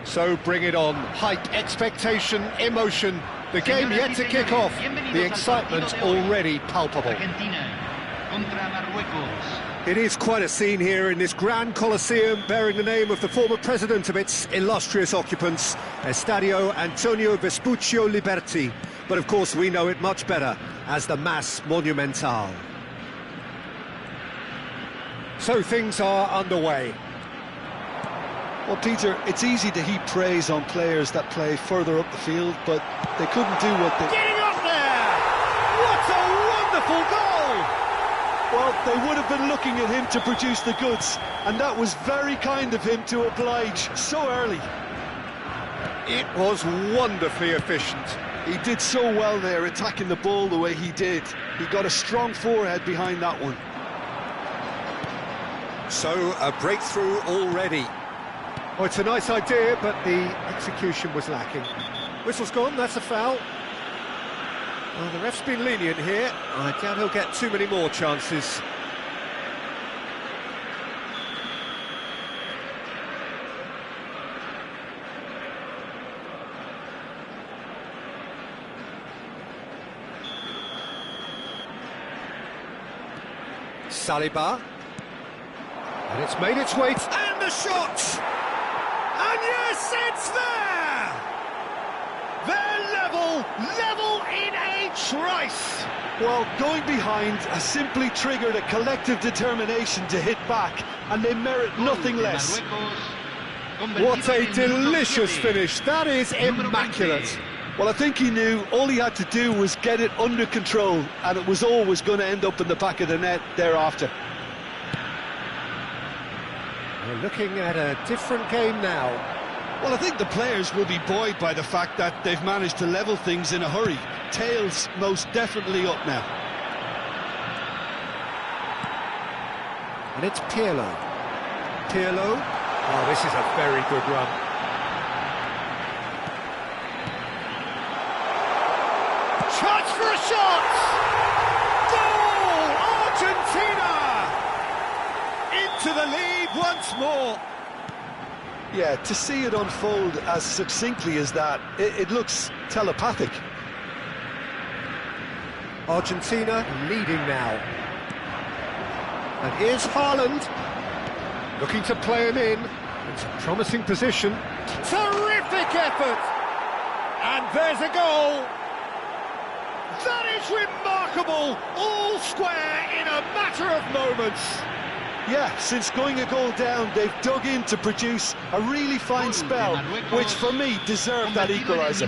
So bring it on. Hype, expectation, emotion. The game yet to kick off. The excitement already palpable. Argentina contra Marruecos. It is quite a scene here in this grand Colosseum, bearing the name of the former president of its illustrious occupants, Estadio Antonio Vespuccio Liberti. But of course we know it much better as the Mas Monumental. So things are underway. Well, Peter, it's easy to heap praise on players that play further up the field, but they couldn't do what they... Getting up there! What a wonderful goal! Well, they would have been looking at him to produce the goods, and that was very kind of him to oblige so early. It was wonderfully efficient. He did so well there, attacking the ball the way he did. He got a strong forehead behind that one. So, a breakthrough already. Oh, it's a nice idea, but the execution was lacking. Whistle's gone, that's a foul. Well, the ref's been lenient here. I doubt he'll get too many more chances. Saliba. And it's made its way... And the shot! And yes, it's there! They're level in a trice! Well, going behind has simply triggered a collective determination to hit back, and they merit nothing less. What a delicious finish, that is immaculate. Well, I think he knew all he had to do was get it under control, and it was always going to end up in the back of the net thereafter. We're looking at a different game now. Well, I think the players will be buoyed by the fact that they've managed to level things in a hurry. Tails most definitely up now. And it's Pirlo. Pirlo. Oh, this is a very good run. Chance for a shot! Goal! Argentina! Into the lead once more. Yeah, to see it unfold as succinctly as that, it looks telepathic. Argentina leading now. And here's Haaland, looking to play him in. It's a promising position. Terrific effort! And there's a goal! That is remarkable! All square in a matter of moments. Yeah, since going a goal down, they've dug in to produce a really fine spell, which for me deserved that equaliser.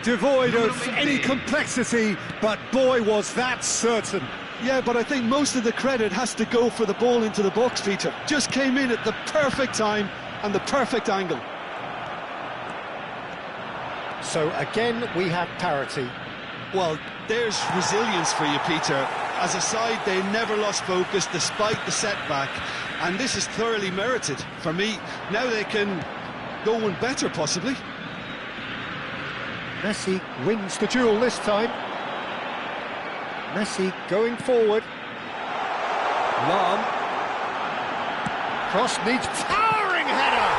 Devoid of any complexity, but boy was that certain. Yeah, but I think most of the credit has to go for the ball into the box, Peter. Just came in at the perfect time and the perfect angle. So again, we have parity. Well, there's resilience for you, Peter. As a side, they never lost focus despite the setback, and this is thoroughly merited. For me, now they can go one better, possibly. Messi wins the duel this time. Messi going forward. Lahm. Cross needs towering header.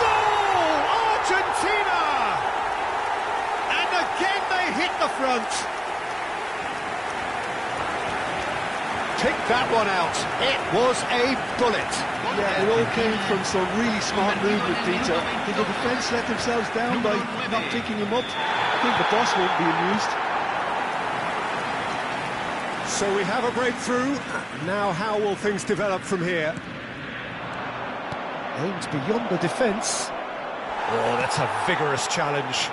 Goal! Argentina! And again they hit the front. Pick that one out. It was a bullet. Yeah, it all came from some really smart movement, Peter. Did the defence let themselves down by not picking him up? I think the boss won't be amused. So we have a breakthrough. Now how will things develop from here? Aims beyond the defence. Oh, that's a vigorous challenge.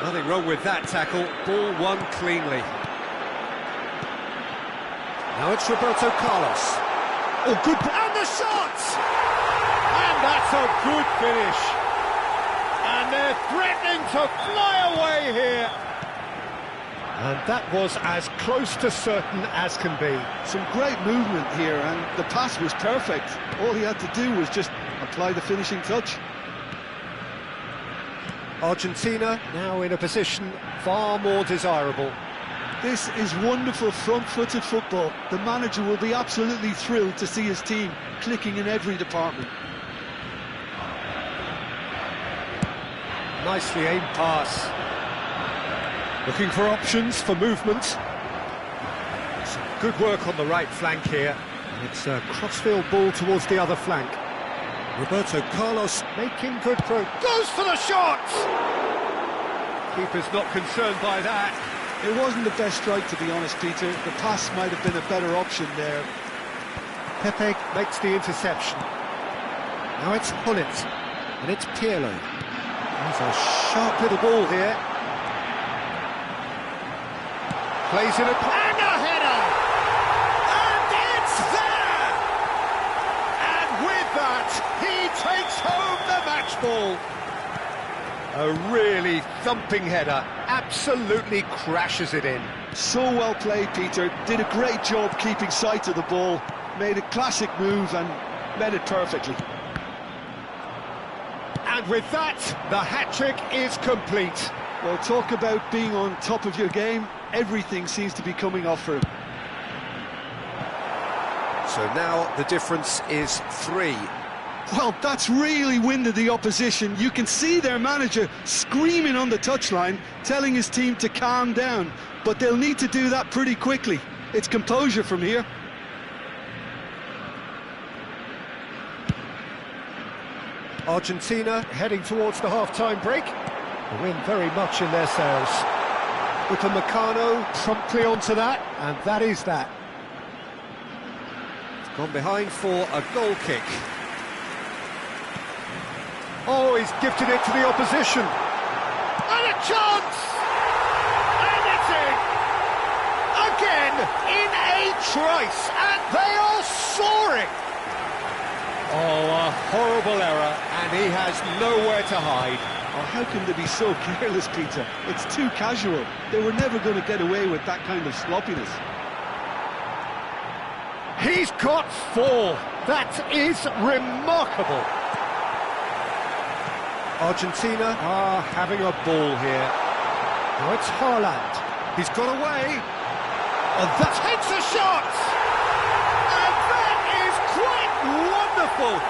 Nothing wrong with that tackle. Ball won cleanly. Now it's Roberto Carlos. Oh, good. And the shot! And that's a good finish. And they're threatening to fly away here. And that was as close to certain as can be. Some great movement here, and the pass was perfect. All he had to do was just apply the finishing touch. Argentina now in a position far more desirable. This is wonderful front-footed football. The manager will be absolutely thrilled to see his team clicking in every department. Nicely aimed pass. Looking for options for movement. Some good work on the right flank here. And it's a crossfield ball towards the other flank. Roberto Carlos making good progress. Goes for the shot! Keeper's not concerned by that. It wasn't the best strike, to be honest, Peter. The pass might have been a better option there. Pepe makes the interception. Now it's Gullit, and it's Pirlo. There's a sharp little ball here. Plays in and a header! And it's there! And with that, he takes home the match ball. A really thumping header, absolutely crashes it in. So well played, Peter. Did a great job keeping sight of the ball. Made a classic move and met it perfectly. And with that, the hat-trick is complete. Well, talk about being on top of your game. Everything seems to be coming off for him. So now the difference is 3. Well, that's really winded the opposition. You can see their manager screaming on the touchline, telling his team to calm down. But they'll need to do that pretty quickly. It's composure from here. Argentina heading towards the half-time break. The wind very much in their sails. Upamecano promptly onto that, and that is that. It's gone behind for a goal kick. Oh, he's gifted it to the opposition. And a chance! And it's in! Again, in a trice, and they are soaring! Oh, a horrible error, and he has nowhere to hide. Oh, how can they be so careless, Peter? It's too casual. They were never going to get away with that kind of sloppiness. He's got 4. That is remarkable. Argentina are having a ball here. Now it's Haaland. He's got away. And that takes a shot! And that is quite wonderful!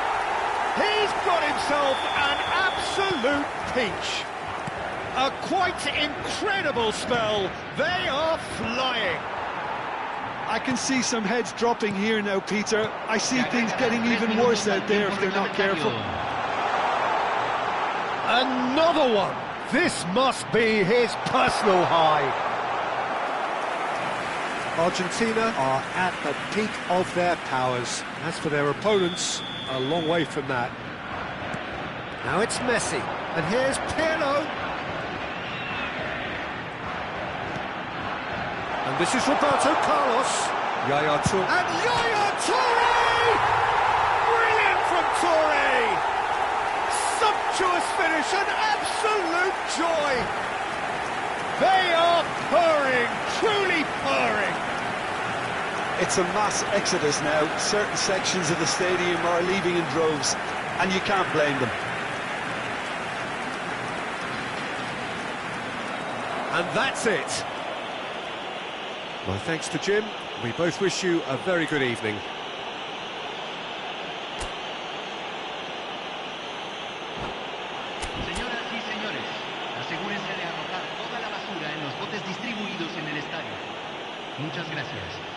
He's got himself an absolute peach. A quite incredible spell. They are flying. I can see some heads dropping here now, Peter. I see things getting even worse out there if they're not careful. Another one. This must be his personal high. Argentina are at the peak of their powers. As for their opponents, a long way from that. Now it's Messi, and here's Pirlo. And this is Roberto Carlos. Yaya Toure. And Yaya Toure! Brilliant from Toure! Sumptuous finish, an absolute joy! They are purring, truly purring. It's a mass exodus now. Certain sections of the stadium are leaving in droves, and you can't blame them. And that's it. My thanks to Jim. We both wish you a very good evening. Señoras y señores, asegúrense de arrojar toda la basura en los botes distribuidos en el estadio. Muchas gracias.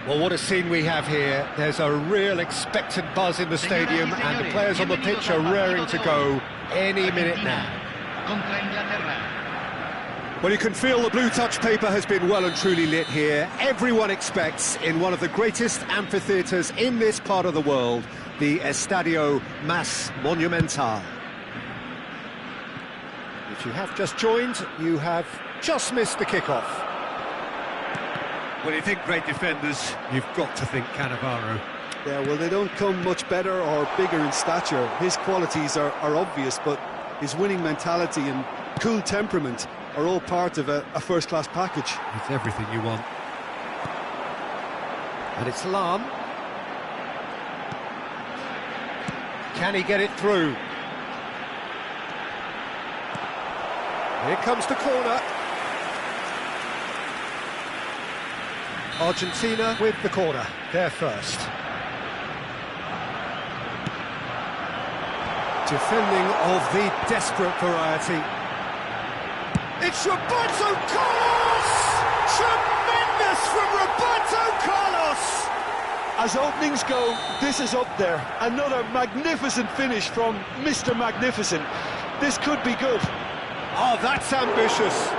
Well, what a scene we have here. There's a real expectant buzz in the stadium, and the players on the pitch are raring to go any minute now. Contra Inglaterra. Well, you can feel the blue touch paper has been well and truly lit here. Everyone expects, in one of the greatest amphitheatres in this part of the world, the Estadio Mas Monumental. If you have just joined, you have just missed the kickoff. When you think great defenders, you've got to think Cannavaro. Yeah, well, they don't come much better or bigger in stature. His qualities are obvious, but his winning mentality and cool temperament are all part of a first-class package. It's everything you want. And it's Lahm. Can he get it through? Here comes the corner. Argentina with the corner, they're first. Defending of the desperate variety. It's Roberto Carlos! Tremendous from Roberto Carlos! As openings go, this is up there. Another magnificent finish from Mr. Magnificent. This could be good. Oh, that's ambitious.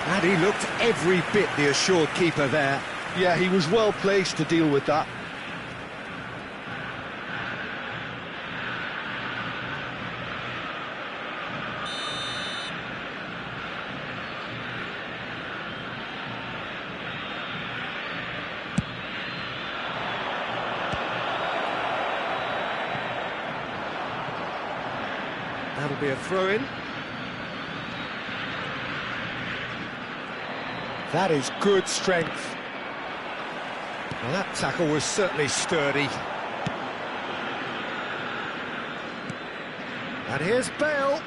And he looked every bit the assured keeper there. Yeah, he was well placed to deal with that. That'll be a throw-in. That is good strength. Well, that tackle was certainly sturdy. And here's Bale.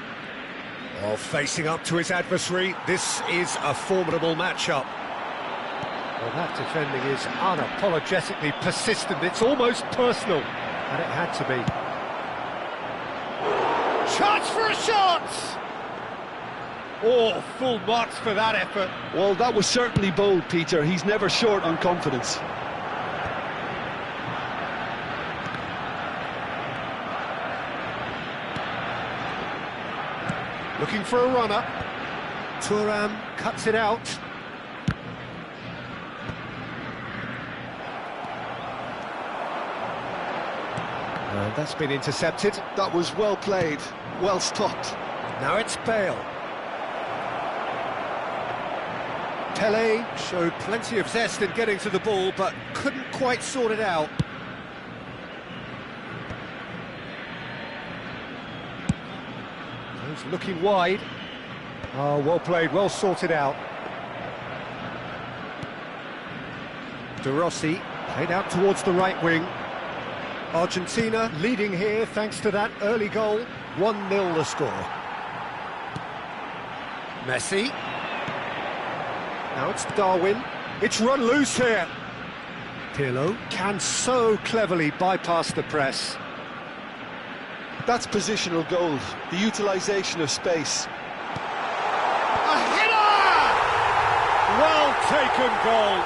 Oh, facing up to his adversary. This is a formidable matchup. Well, that defending is unapologetically persistent. It's almost personal. And it had to be. Chance for a shot! Oh, full marks for that effort. Well, that was certainly bold, Peter. He's never short on confidence. Looking for a runner. Thuram cuts it out. And that's been intercepted. That was well played, well stopped. Now it's Bale. Pelé showed plenty of zest in getting to the ball, but couldn't quite sort it out. He's looking wide. Oh, well played, well sorted out. De Rossi played out towards the right wing. Argentina leading here thanks to that early goal. 1-0 the score. Messi. Now it's Darwin. It's run loose here. Pirlo can so cleverly bypass the press. That's positional goal, the utilisation of space. A header! Well taken goal.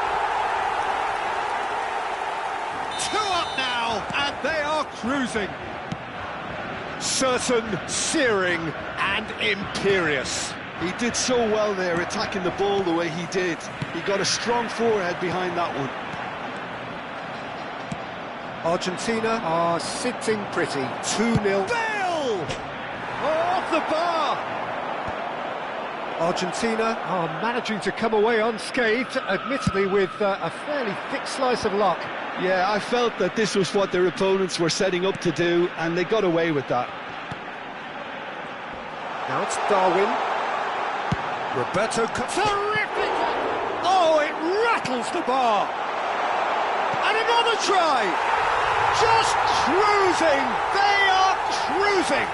2 up now, and they are cruising. Certain, searing, and imperious. He did so well there, attacking the ball the way he did. He got a strong forehead behind that one. Argentina are sitting pretty. 2-0. Bale! Off the bar! Argentina are managing to come away unscathed, admittedly with a fairly thick slice of luck. Yeah, I felt that this was what their opponents were setting up to do, and they got away with that. Now it's Darwin. Roberto, terrific! Oh, it rattles the bar! And another try! Just cruising! They are cruising!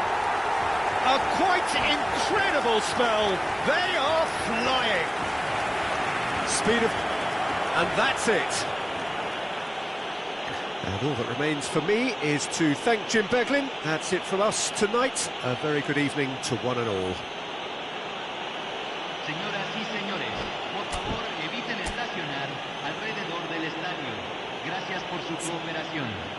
A quite incredible spell. They are flying. Speed of... And that's it. And all that remains for me is to thank Jim Beglin. That's it from us tonight. A very good evening to one and all. Señoras y señores, por favor eviten estacionar alrededor del estadio. por su cooperación.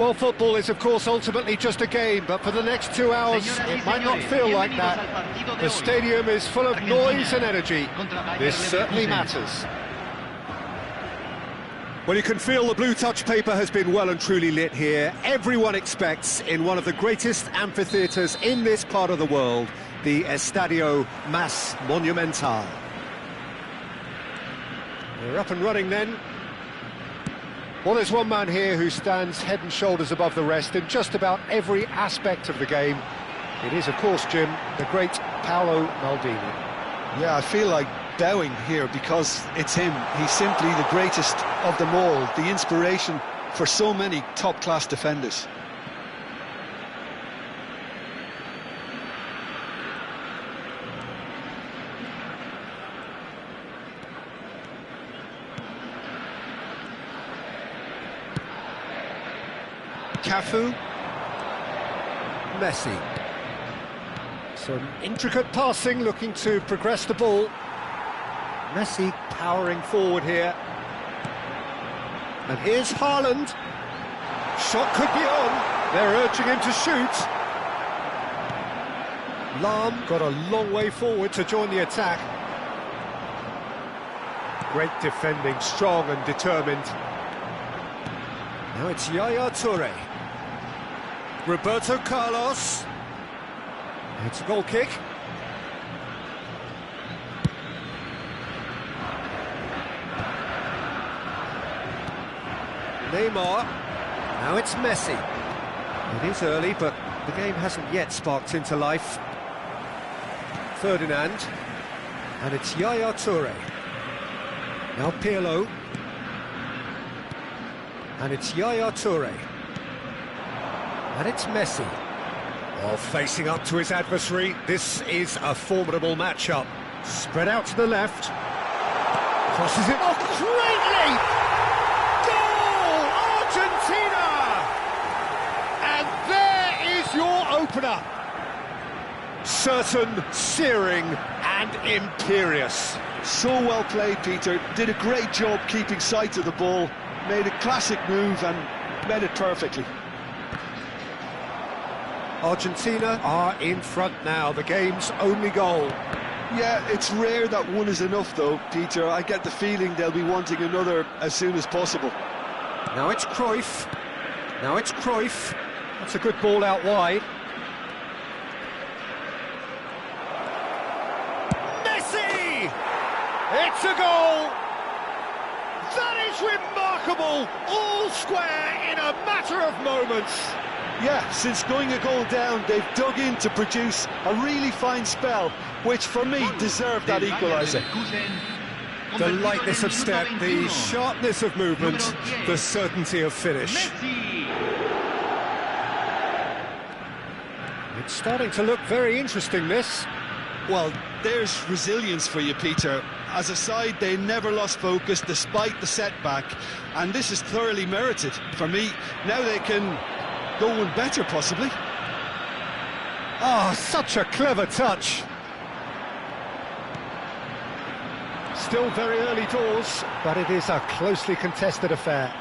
Well, football is, of course, ultimately just a game, but for the next 2 hours, it might not feel like that. The stadium is full of noise and energy. This certainly matters. Well, you can feel the blue touch paper has been well and truly lit here. Everyone expects, in one of the greatest amphitheatres in this part of the world, the Estadio Mas Monumental. They're up and running then. Well, there's one man here who stands head and shoulders above the rest in just about every aspect of the game. It is, of course, Jim, the great Paolo Maldini. Yeah, I feel like bowing here because it's him. He's simply the greatest of them all, the inspiration for so many top-class defenders. Cafu, Messi. Some intricate passing, looking to progress the ball. Messi powering forward here. And here's Haaland. Shot could be on. They're urging him to shoot. Lahm got a long way forward to join the attack. Great defending, strong and determined. Now it's Yaya Toure. Roberto Carlos. It's a goal kick. Neymar. Now it's Messi. It is early, but the game hasn't yet sparked into life. Ferdinand. And it's Yaya Toure. Now Pirlo. And it's Yaya Toure. And it's Messi. Well, facing up to his adversary, this is a formidable matchup. Spread out to the left. Crosses it. Oh, great leap! Goal! Argentina! And there is your opener. Certain, searing and imperious. So well played, Peter. Did a great job keeping sight of the ball. Made a classic move and made it perfectly. Argentina are in front now, the game's only goal. Yeah, it's rare that one is enough though, Peter. I get the feeling they'll be wanting another as soon as possible. Now it's Cruyff. Now it's Cruyff. That's a good ball out wide. Messi! It's a goal! That is remarkable! All square in a matter of moments. Yeah, since going a goal down, they've dug in to produce a really fine spell, which for me deserved that equaliser. The lightness of step, the sharpness of movement, the certainty of finish. It's starting to look very interesting, this. Well, there's resilience for you, Peter. As a side, they never lost focus despite the setback, and this is thoroughly merited. For me, now they can go one better, possibly. Oh, such a clever touch. Still very early doors, but it is a closely contested affair.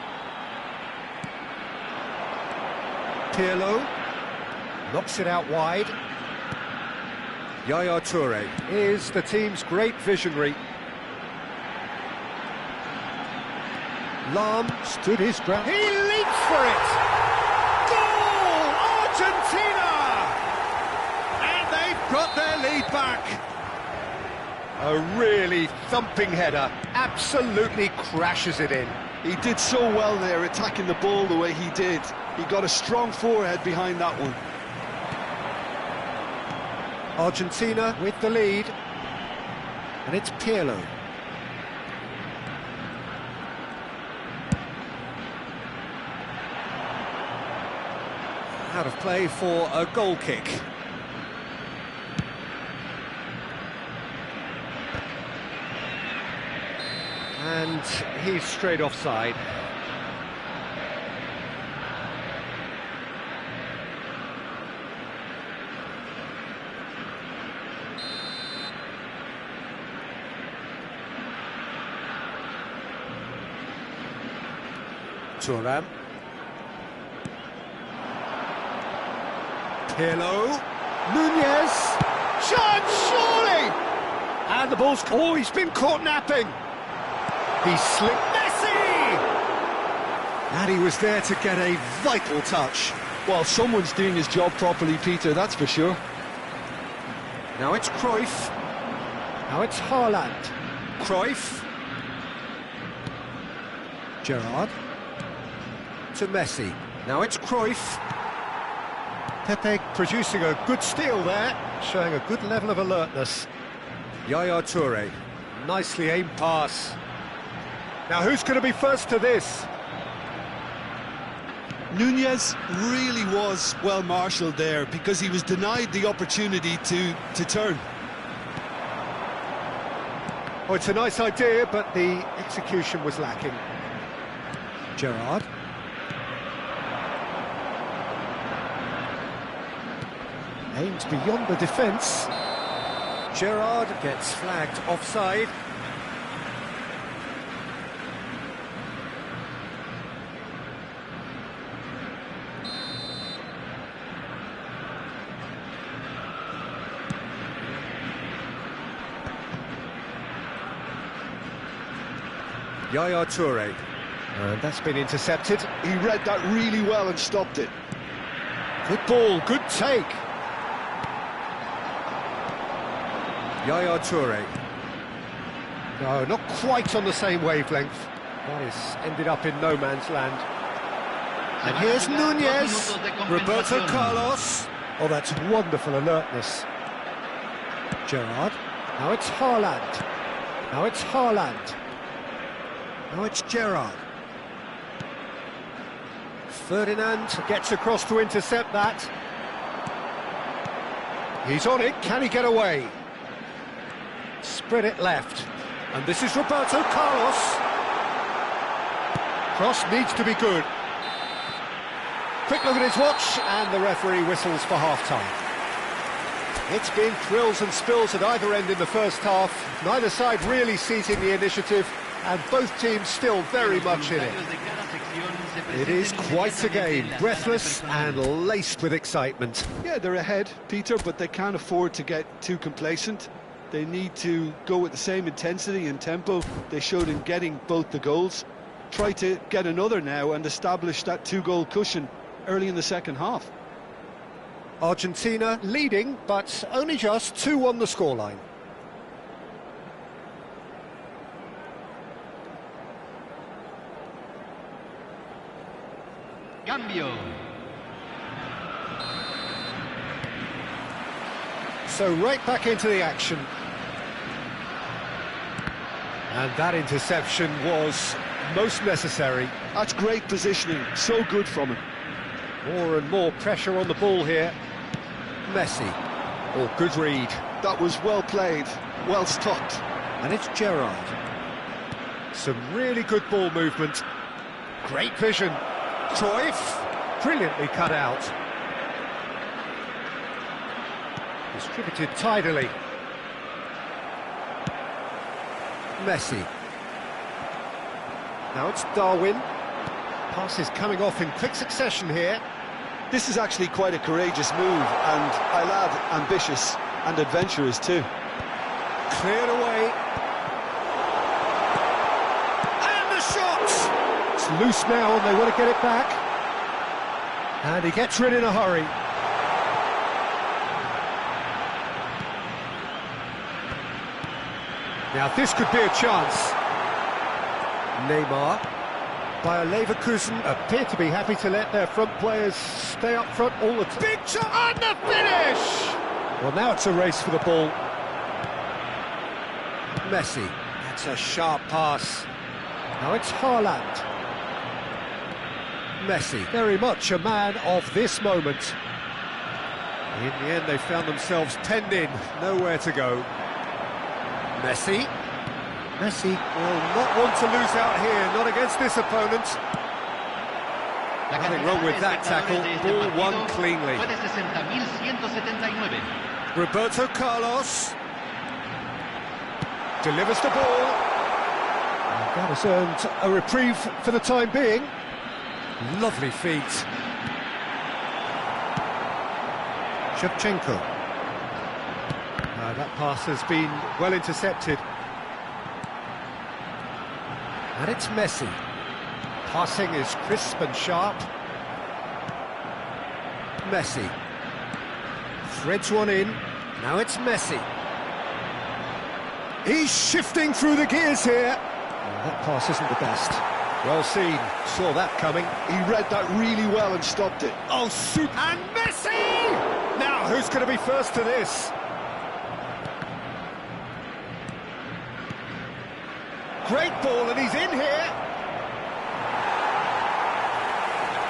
Pirlo knocks it out wide. Yaya Toure is the team's great visionary. Lahm stood his ground. He leaps for it! Goal! Argentina! And they've got their lead back. A really thumping header, absolutely crashes it in. He did so well there, attacking the ball the way he did. He got a strong forehead behind that one. Argentina with the lead. And it's Pirlo. Out of play for a goal kick. And he's straight offside. Thuram. Pirlo, Nunez, chance, surely! And the ball's... Oh, he's been caught napping! He slipped Messi! And he was there to get a vital touch. Well, someone's doing his job properly, Peter, that's for sure. Now it's Cruyff. Now it's Haaland. Cruyff. Gerrard. To Messi. Now it's Cruyff. Pepe producing a good steal there, showing a good level of alertness. Yaya Toure. Nicely aimed pass. Now who's going to be first to this? Nunez really was well marshalled there because he was denied the opportunity to turn. Oh, it's a nice idea, but the execution was lacking. Gerrard. Aims beyond the defence. Gerrard gets flagged offside. Yaya Toure. And that's been intercepted. He read that really well and stopped it. Good ball, good take. Yaya Toure. No, not quite on the same wavelength. That is ended up in no man's land. And here's Nunez. Roberto Carlos. Oh, that's wonderful alertness. Gerrard. Now it's Haaland. Now it's Haaland. Now it's Gerrard. Ferdinand gets across to intercept that. He's on it, can he get away? Spread it left. And this is Roberto Carlos. Cross needs to be good. Quick look at his watch, and the referee whistles for half-time. It's been thrills and spills at either end in the first half. Neither side really seizing the initiative, and both teams still very much in it. It is quite a game, breathless and laced with excitement. Yeah, they're ahead, Peter, but they can't afford to get too complacent. They need to go with the same intensity and tempo they showed in getting both the goals. Try to get another now and establish that two-goal cushion early in the second half. Argentina leading, but only just 2 on the scoreline. Cambio. So right back into the action. And that interception was most necessary. That's great positioning, so good from him. More and more pressure on the ball here. Messi. Oh, good read. That was well played, well stopped. And it's Gerrard. Some really good ball movement. Great vision. Cruyff, brilliantly cut out. Distributed tidily. Messi. Now it's Darwin. Passes coming off in quick succession here. This is actually quite a courageous move, and I'll add ambitious and adventurous too. Cleared away. And the shot! It's loose now and they want to get it back. And he gets rid in a hurry. Now this could be a chance. Neymar. Bayer Leverkusen appear to be happy to let their front players stay up front all the time. Big shot on the finish! Well, now it's a race for the ball. Messi. That's a sharp pass. Now it's Haaland. Messi, very much a man of this moment. In the end, they found themselves penned in, nowhere to go. Messi. Messi will not want to lose out here, not against this opponent. Nothing wrong with that tackle, ball won cleanly. Roberto Carlos delivers the ball. And that has earned a reprieve for the time being. Lovely feet. Shevchenko. That pass has been well intercepted. And it's Messi. Passing is crisp and sharp. Messi. Threads one in. Now it's Messi. He's shifting through the gears here. Oh, that pass isn't the best. Well seen. Saw that coming. He read that really well and stopped it. Oh, super! And Messi! Now, who's going to be first to this? Great ball, and he's in here.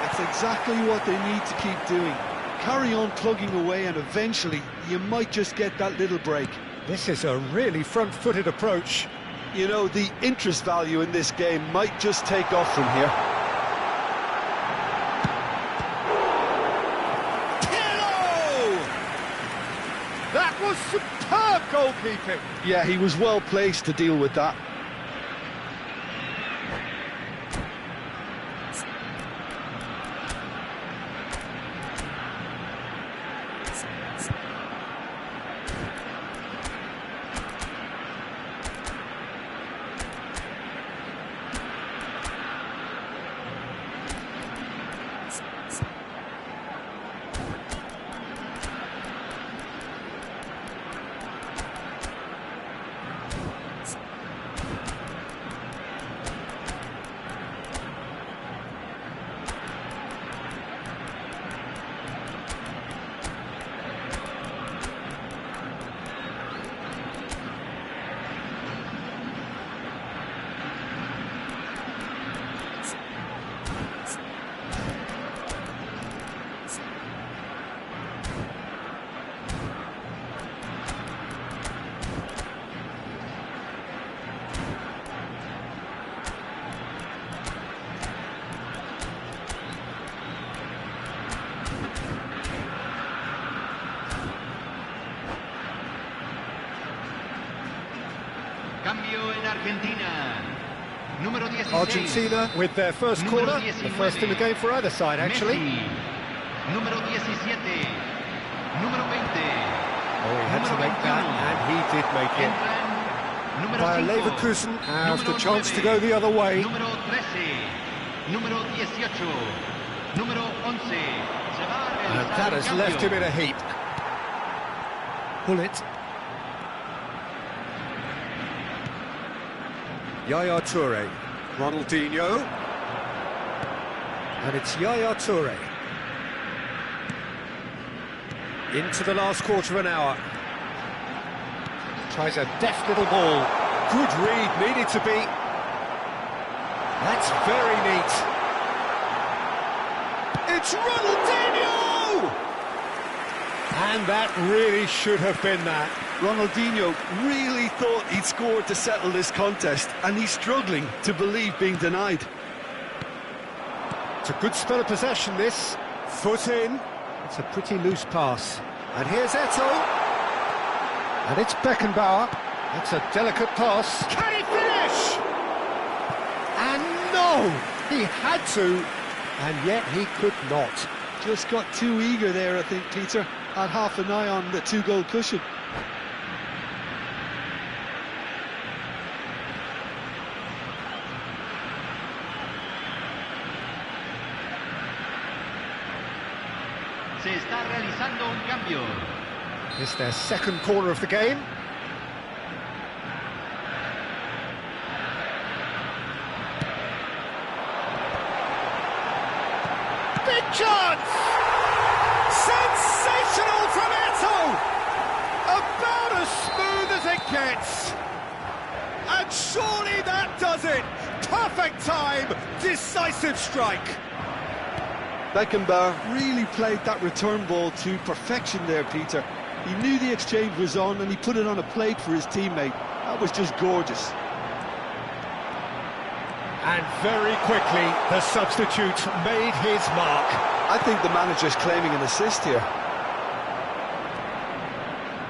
That's exactly what they need to keep doing. Carry on plugging away, and eventually you might just get that little break. This is a really front-footed approach. You know, the interest value in this game might just take off from here. Pirlo! That was superb goalkeeping. Yeah, he was well placed to deal with that. Cambio en Argentina. Número 16. Argentina with their first corner, the first in the game for either side, actually. Messi. Número 17. Número 20. Oh, he had to make that, and he did make it. Bayer Leverkusen has the chance to go the other way. Número 13. Número 18. Número 11. And that has left him in a heap. Pull it. Yaya Toure, Ronaldinho, and it's Yaya Toure. Into the last quarter of an hour. Tries a deft little ball. Good read, needed to be. That's very neat. It's Ronaldinho! And that really should have been that. Ronaldinho really thought he'd scored to settle this contest, and he's struggling to believe being denied. It's a good spell of possession, this. Foot in. It's a pretty loose pass. And here's Eto'o. And it's Beckenbauer. That's a delicate pass. Can he finish? And no! He had to, and yet he could not. Just got too eager there, I think, Peter. Had half an eye on the two-goal cushion. Se está realizando un cambio. It's their second corner of the game. Big chance! Sensational from Eto'o! About as smooth as it gets. And surely that does it! Perfect time, decisive strike. Beckenbauer really played that return ball to perfection there, Peter. He knew the exchange was on and he put it on a plate for his teammate. That was just gorgeous. And very quickly, the substitute made his mark. I think the manager's claiming an assist here.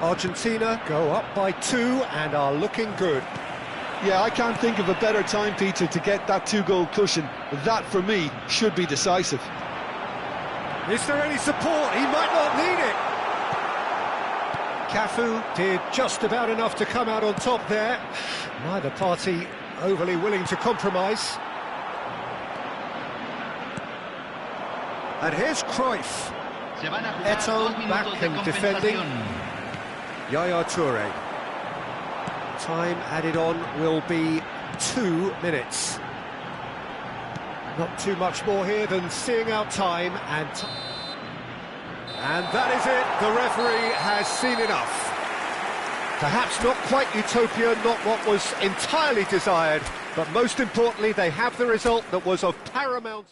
Argentina go up by 2 and are looking good. Yeah, I can't think of a better time, Peter, to get that two-goal cushion. That, for me, should be decisive. Is there any support? He might not need it. Cafu did just about enough to come out on top there. Neither party overly willing to compromise. And here's Cruyff. Se van a jugar Eto'o 2 minutos back de and defending. compensación. Yaya Toure. Time added on will be 2 minutes. Not too much more here than seeing out time, and that is it. The referee has seen enough. Perhaps not quite utopia, not what was entirely desired, but most importantly, they have the result that was of paramount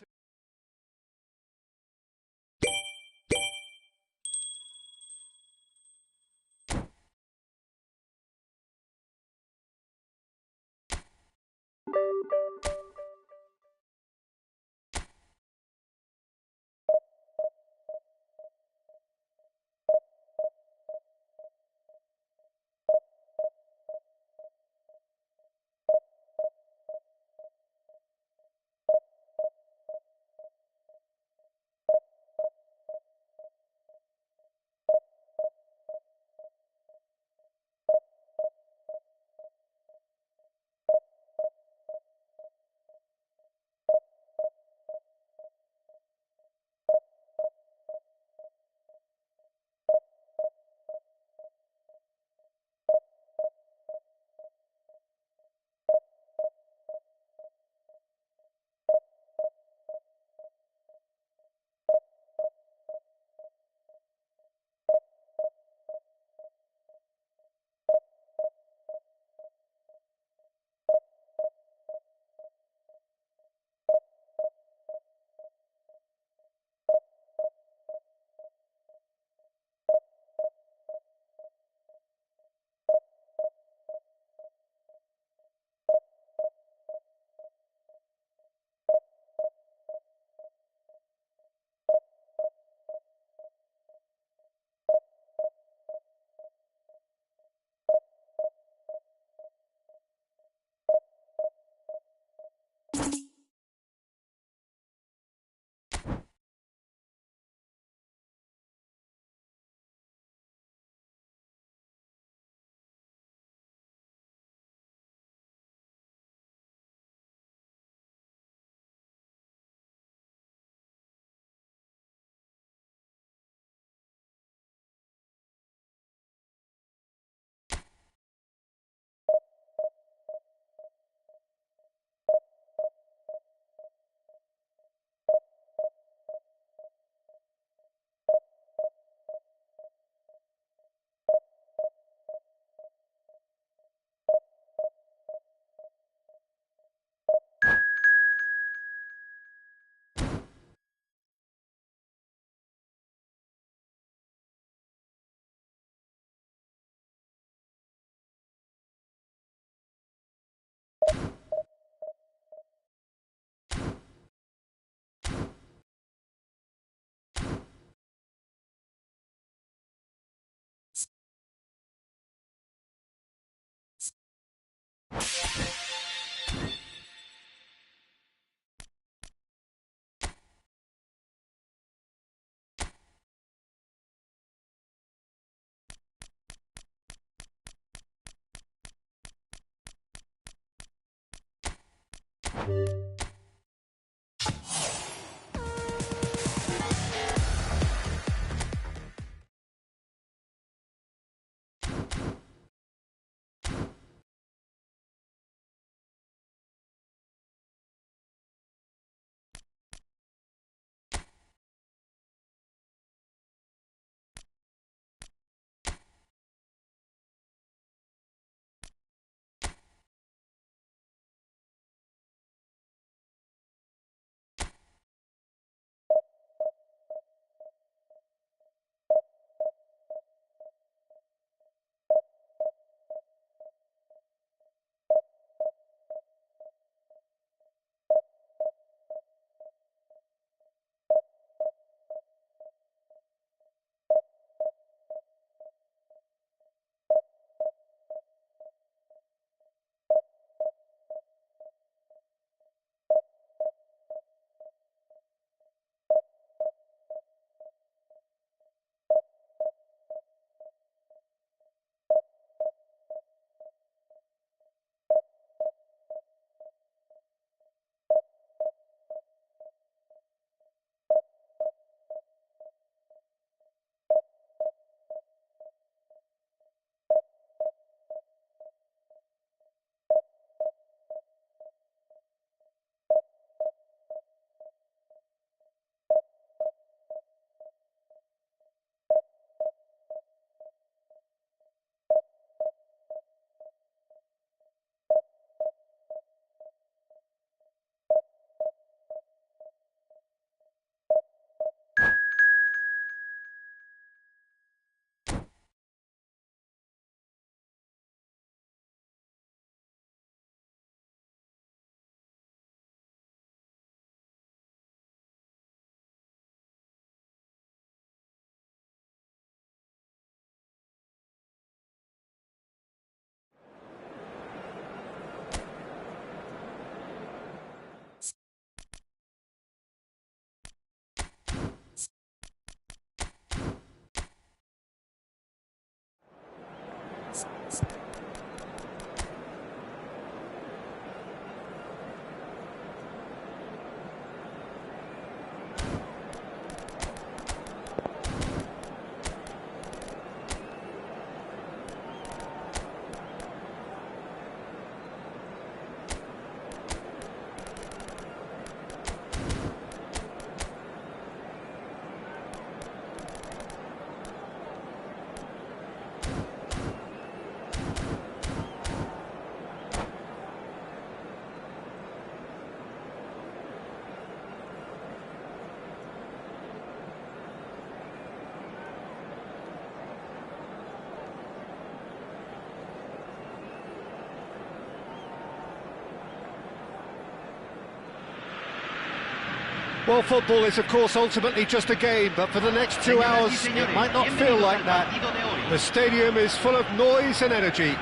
Well, football is, of course, ultimately just a game, but for the next 2 hours, it might not feel like that. The stadium is full of noise and energy.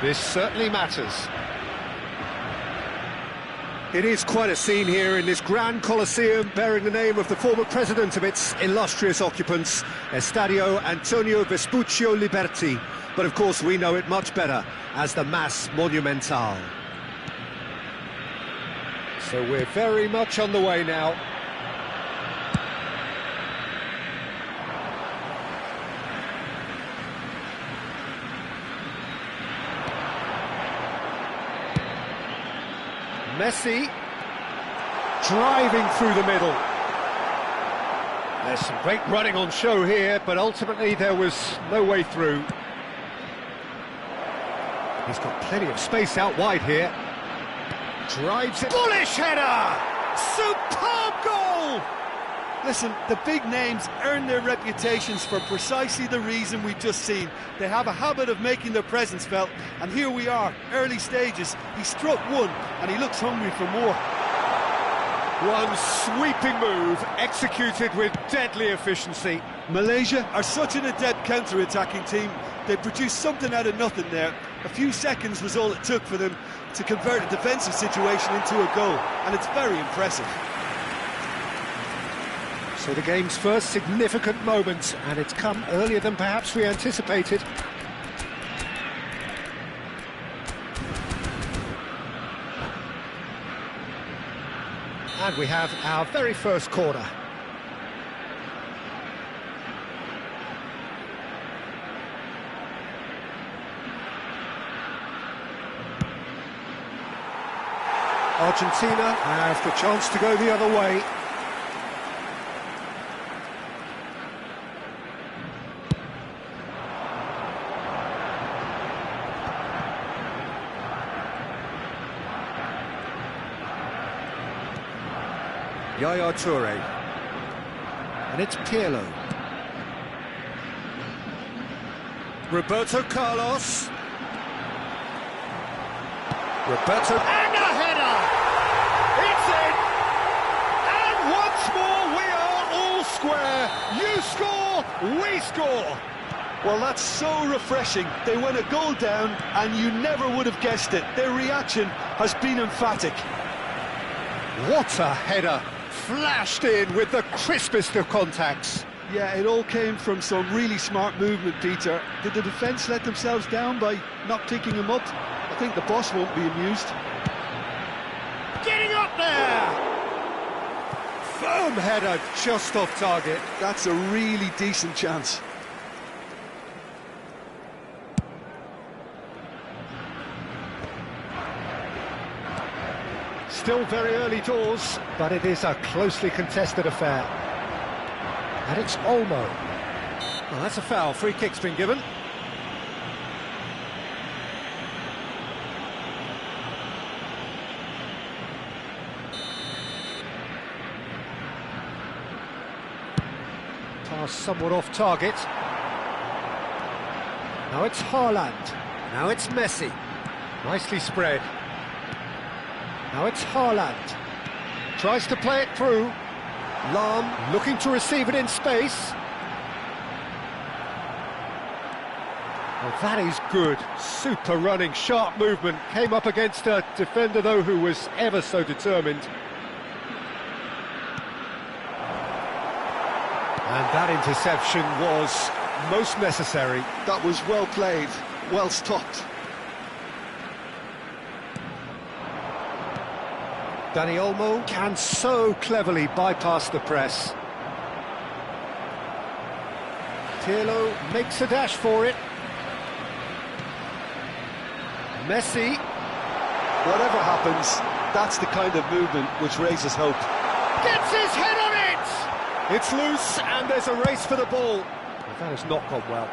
This certainly matters. It is quite a scene here in this Grand Colosseum, bearing the name of the former president of its illustrious occupants, Estadio Antonio Vespuccio Liberti. But of course we know it much better as the Mas Monumental. So we're very much on the way now. Messi driving through the middle. There's some great running on show here, but ultimately there was no way through. He's got plenty of space out wide here. Drives it. Bullish header! Superb goal! Listen, the big names earn their reputations for precisely the reason we've just seen. They have a habit of making their presence felt, and here we are, early stages. He struck one, and he looks hungry for more. One sweeping move, executed with deadly efficiency. Malaysia are such an adept counter-attacking team. They produced something out of nothing there. A few seconds was all it took for them to convert a defensive situation into a goal, and it's very impressive. So the game's first significant moment, and it's come earlier than perhaps we anticipated. And we have our very first corner. Argentina have the chance to go the other way. Yaya Toure, and it's Pirlo. Roberto Carlos. Roberto, and a header! It's in! And once more we are all square. You score, we score. Well, that's so refreshing. They went a goal down, and you never would have guessed it. Their reaction has been emphatic. What a header! Flashed in with the crispest of contacts. Yeah, it all came from some really smart movement, Peter. Did the defence let themselves down by not picking him up? I think the boss won't be amused. Getting up there! Firm header just off target. That's a really decent chance. Still very early doors, but it is a closely contested affair. And it's Olmo. Well, that's a foul. Free kick's been given. Pass somewhat off target. Now it's Haaland. Now it's Messi. Nicely spread. Now it's Haaland. Tries to play it through. Lahm looking to receive it in space. Well, that is good. Super running, sharp movement. Came up against a defender, though, who was ever so determined. And that interception was most necessary. That was well played, well stopped. Dani Olmo can so cleverly bypass the press. Pirlo makes a dash for it. Messi. Whatever happens, that's the kind of movement which raises hope. Gets his head on it! It's loose and there's a race for the ball. Well, that has not gone well.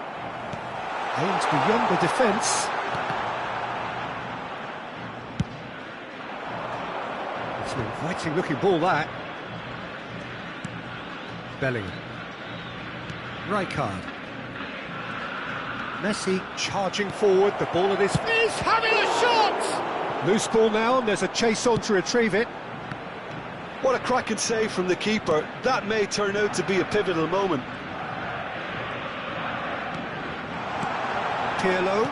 Aims beyond the defence. It's an inviting looking ball, that. Bellingham. Rijkaard. Messi charging forward, the ball at his feet. He's having a shot! Loose ball now, and there's a chase on to retrieve it. What a cracking save from the keeper. That may turn out to be a pivotal moment. Pirlo.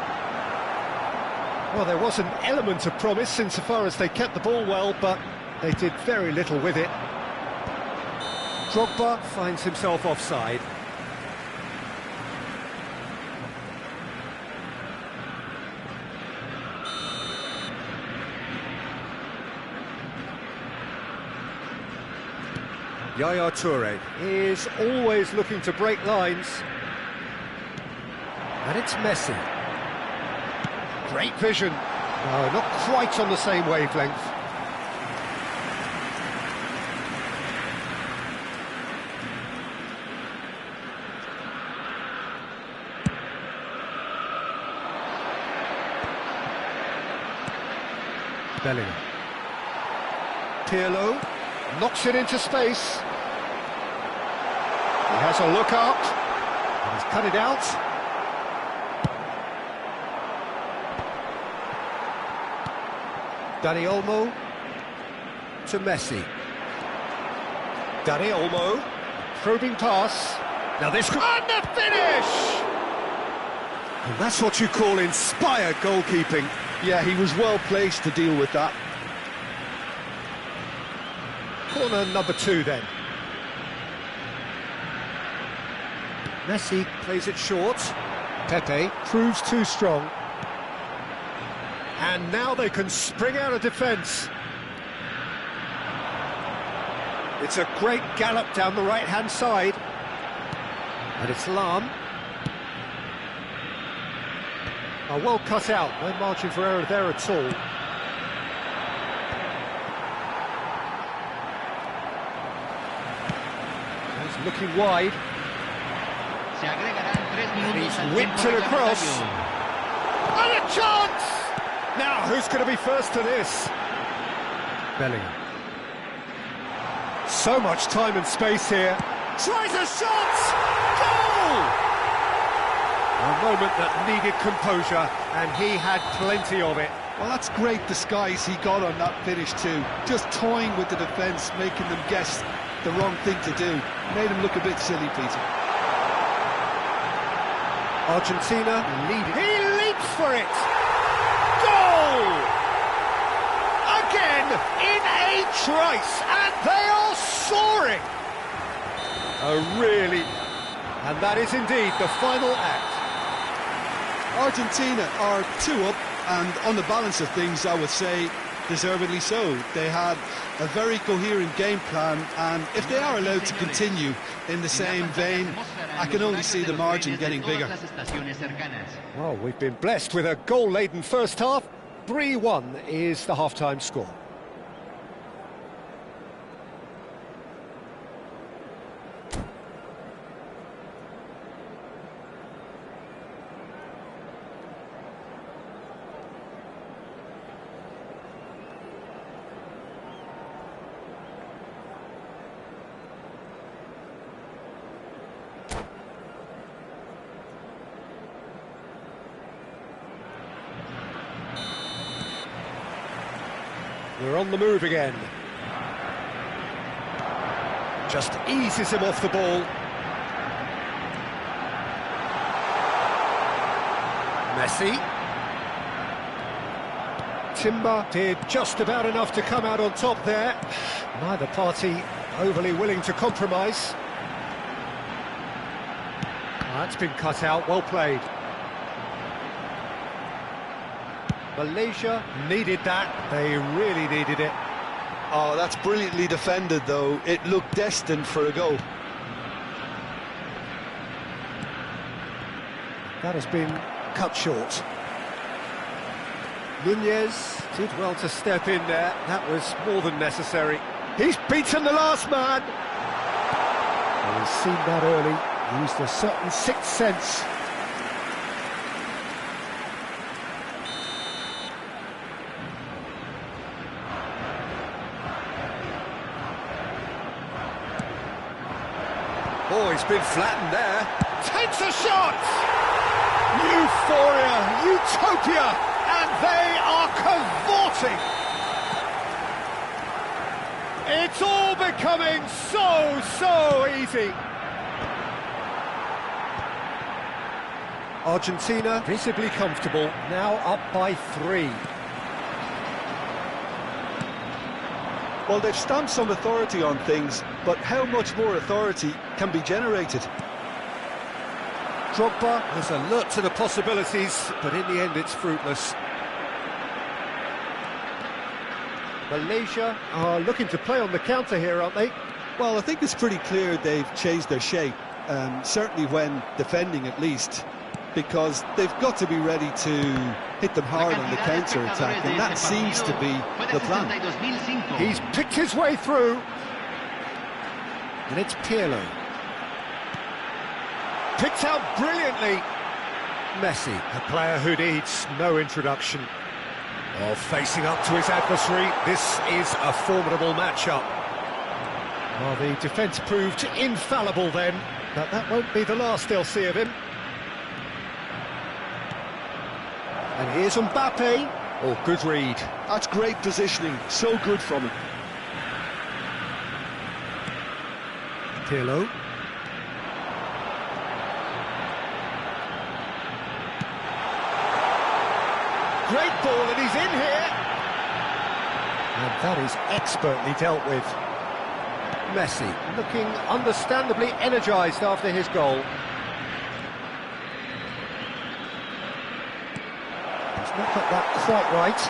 Well, there was an element of promise insofar as they kept the ball well, but they did very little with it. Drogba finds himself offside. Yaya Toure is always looking to break lines. And it's Messi. Great vision. No, not quite on the same wavelength. Bellingham. Pirlo knocks it into space. He has a look up, and he's cut it out. Dani Olmo to Messi. Dani Olmo, probing pass. Now this could... And the finish! And that's what you call inspired goalkeeping. Yeah, he was well placed to deal with that. Corner number 2 then. Messi plays it short. Pepe proves too strong. And now they can spring out of defence. It's a great gallop down the right-hand side. And it's Lahm. Well cut out, no margin for error there at all. He's looking wide. He's whipped it across. And a chance! Now, who's going to be first to this? Bellingham. So much time and space here. Tries a shot! Goal! A moment that needed composure, and he had plenty of it. Well, that's great disguise he got on that finish too. Just toying with the defence, making them guess the wrong thing to do. Made him look a bit silly, Peter. Argentina leading. He leaps for it! Goal! Again, in a trice, and they are soaring! Really... And that is indeed the final act. Argentina are 2 up, and on the balance of things, I would say, deservedly so. They had a very coherent game plan, and if they are allowed to continue in the same vein, I can only see the margin getting bigger. Well, we've been blessed with a goal-laden first half. 3-1 is the half-time score. We're on the move again. Just eases him off the ball. Messi. Timber did just about enough to come out on top there. Neither party overly willing to compromise. That's been cut out, well played. Malaysia needed that, they really needed it. Oh, that's brilliantly defended though. It looked destined for a goal. That has been cut short. Nunez did well to step in there, that was more than necessary. He's beaten the last man! Well, he's seen that early, used a certain sixth sense. Oh, he's been flattened there. Takes a shot! Euphoria, utopia, and they are cavorting. It's all becoming so easy. Argentina visibly comfortable, now up by 3. Well, they've stamped some authority on things, but how much more authority can be generated? Drogba has alert to the possibilities, but in the end it's fruitless. Malaysia are looking to play on the counter here, aren't they? Well, I think it's pretty clear they've changed their shape, certainly when defending at least, because they've got to be ready to hit them hard on the counter-attack, and that seems to be the plan. He's picked his way through. And it's Pirlo. Picked out brilliantly. Messi, a player who needs no introduction. Oh, facing up to his adversary, this is a formidable matchup. Well, the defence proved infallible then, but that won't be the last they'll see of him. And here's Mbappe. Oh, good read. That's great positioning, so good from him. Pirlo. Great ball, and he's in here. And that is expertly dealt with. Messi looking understandably energised after his goal. He's not got that quite right.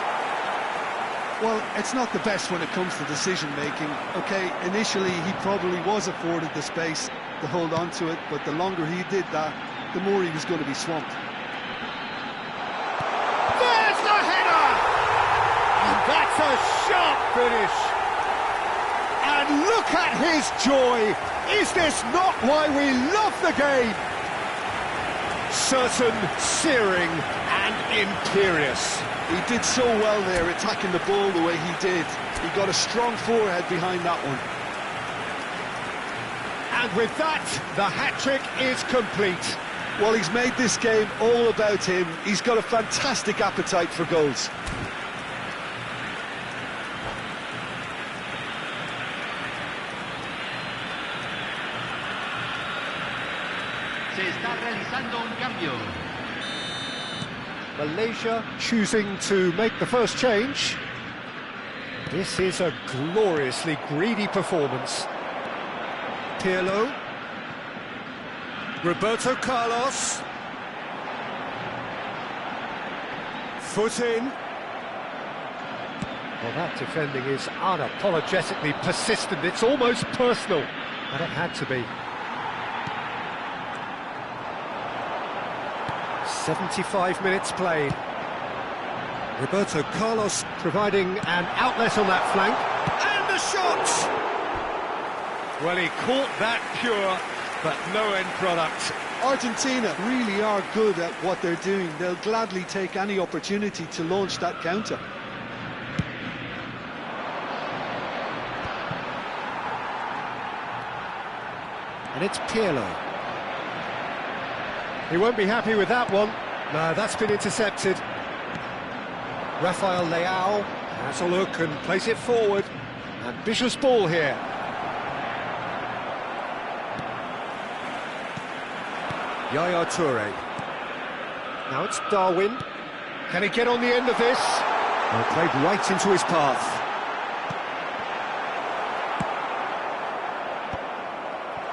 Well, it's not the best when it comes to decision-making. OK, initially he probably was afforded the space to hold on to it, but the longer he did that, the more he was going to be swamped. There's the header! And that's a sharp finish. And look at his joy. Is this not why we love the game? Certain, searing and imperious. He did so well there, attacking the ball the way he did. He got a strong forehead behind that one. And with that, the hat-trick is complete. Well, he's made this game all about him. He's got a fantastic appetite for goals. Se está realizando un cambio. Malaysia choosing to make the first change. This is a gloriously greedy performance. Pirlo. Roberto Carlos. Foot in. Well, that defending is unapologetically persistent. It's almost personal. And it had to be. 75 minutes played. Roberto Carlos providing an outlet on that flank. And the shot! Well, he caught that pure, but no end product. Argentina really are good at what they're doing. They'll gladly take any opportunity to launch that counter. And it's Pirlo. He won't be happy with that one. No, that's been intercepted. Rafael Leao has a look and plays it forward. Ambitious ball here. Yaya Toure. Now it's Darwin. Can he get on the end of this? Well, played right into his path.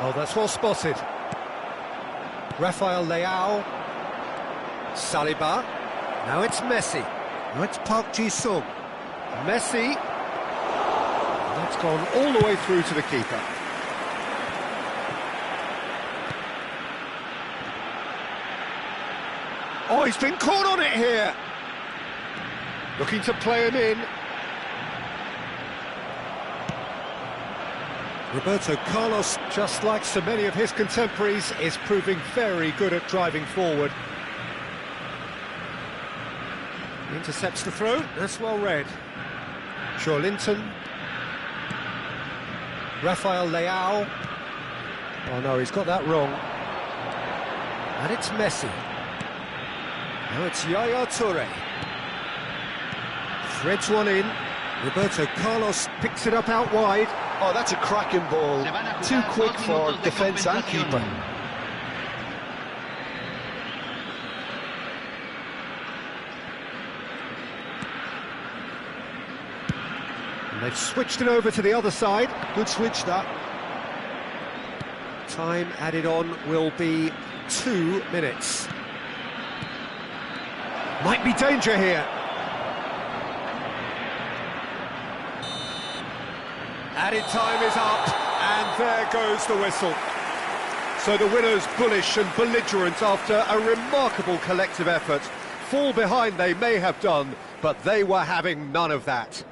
Oh, that's well spotted. Rafael Leao. Saliba. Now it's Messi. Now it's Park Ji-sung. Messi. That's gone all the way through to the keeper. Oh, he's been caught on it here. Looking to play him in. Roberto Carlos, just like so many of his contemporaries, is proving very good at driving forward. He intercepts the throw, that's well read. Joelinton. Rafael Leao. Oh no, he's got that wrong. And it's Messi. Now it's Yaya Toure. Threads one in. Roberto Carlos picks it up out wide. Oh, that's a cracking ball. Se van a jugar Too 2 quick for minutos de defence and compensación. keeper. And they've switched it over to the other side. Good switch, that. Time added on will be 2 minutes. Might be danger here. Added time is up, and there goes the whistle. So the winners bullish and belligerent after a remarkable collective effort. Fall behind they may have done, but they were having none of that.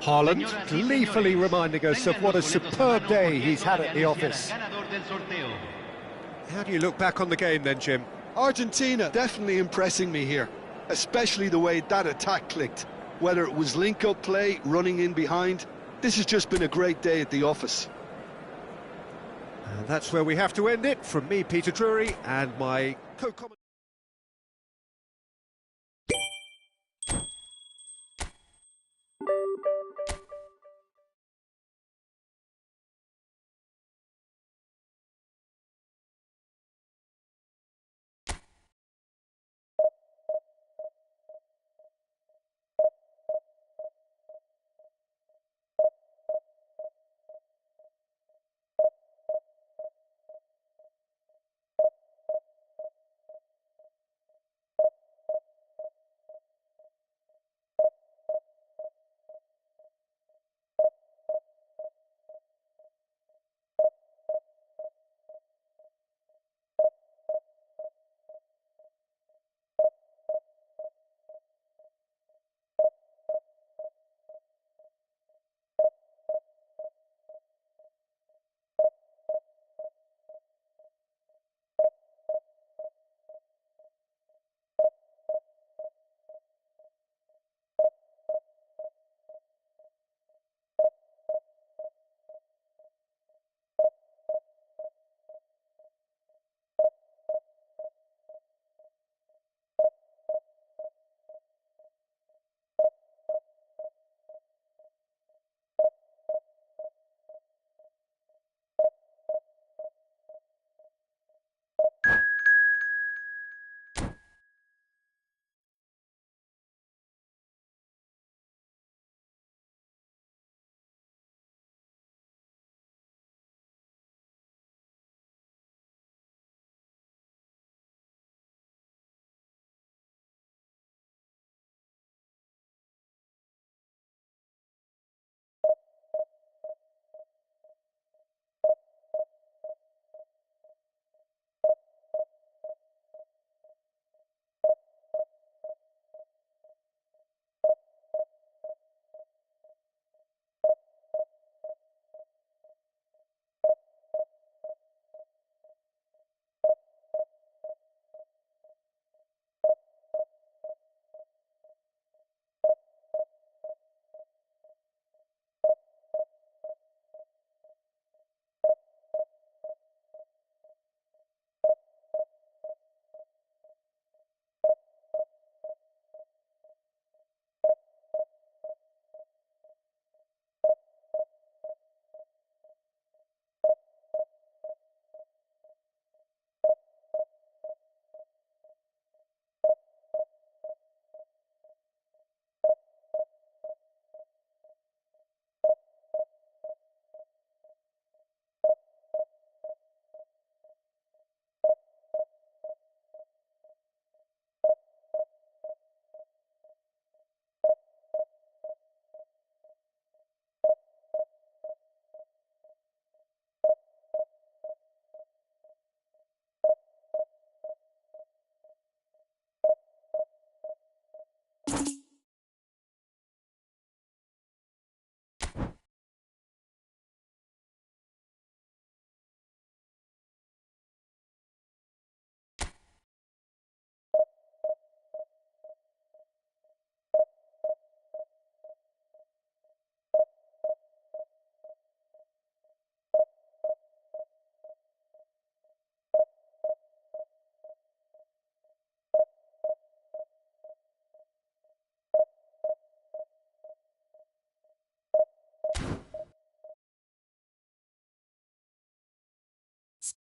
Haaland Señoras y gleefully señores, reminding us of tengan what a los boletos en superb mano day porque he's es hora had de at the anunciar office. al ganador del sorteo. How do you look back on the game then, Jim? Argentina definitely impressing me here, especially the way that attack clicked. Whether it was link-up play, running in behind, this has just been a great day at the office. And that's where we have to end it. From me, Peter Drury, and my co-commentator.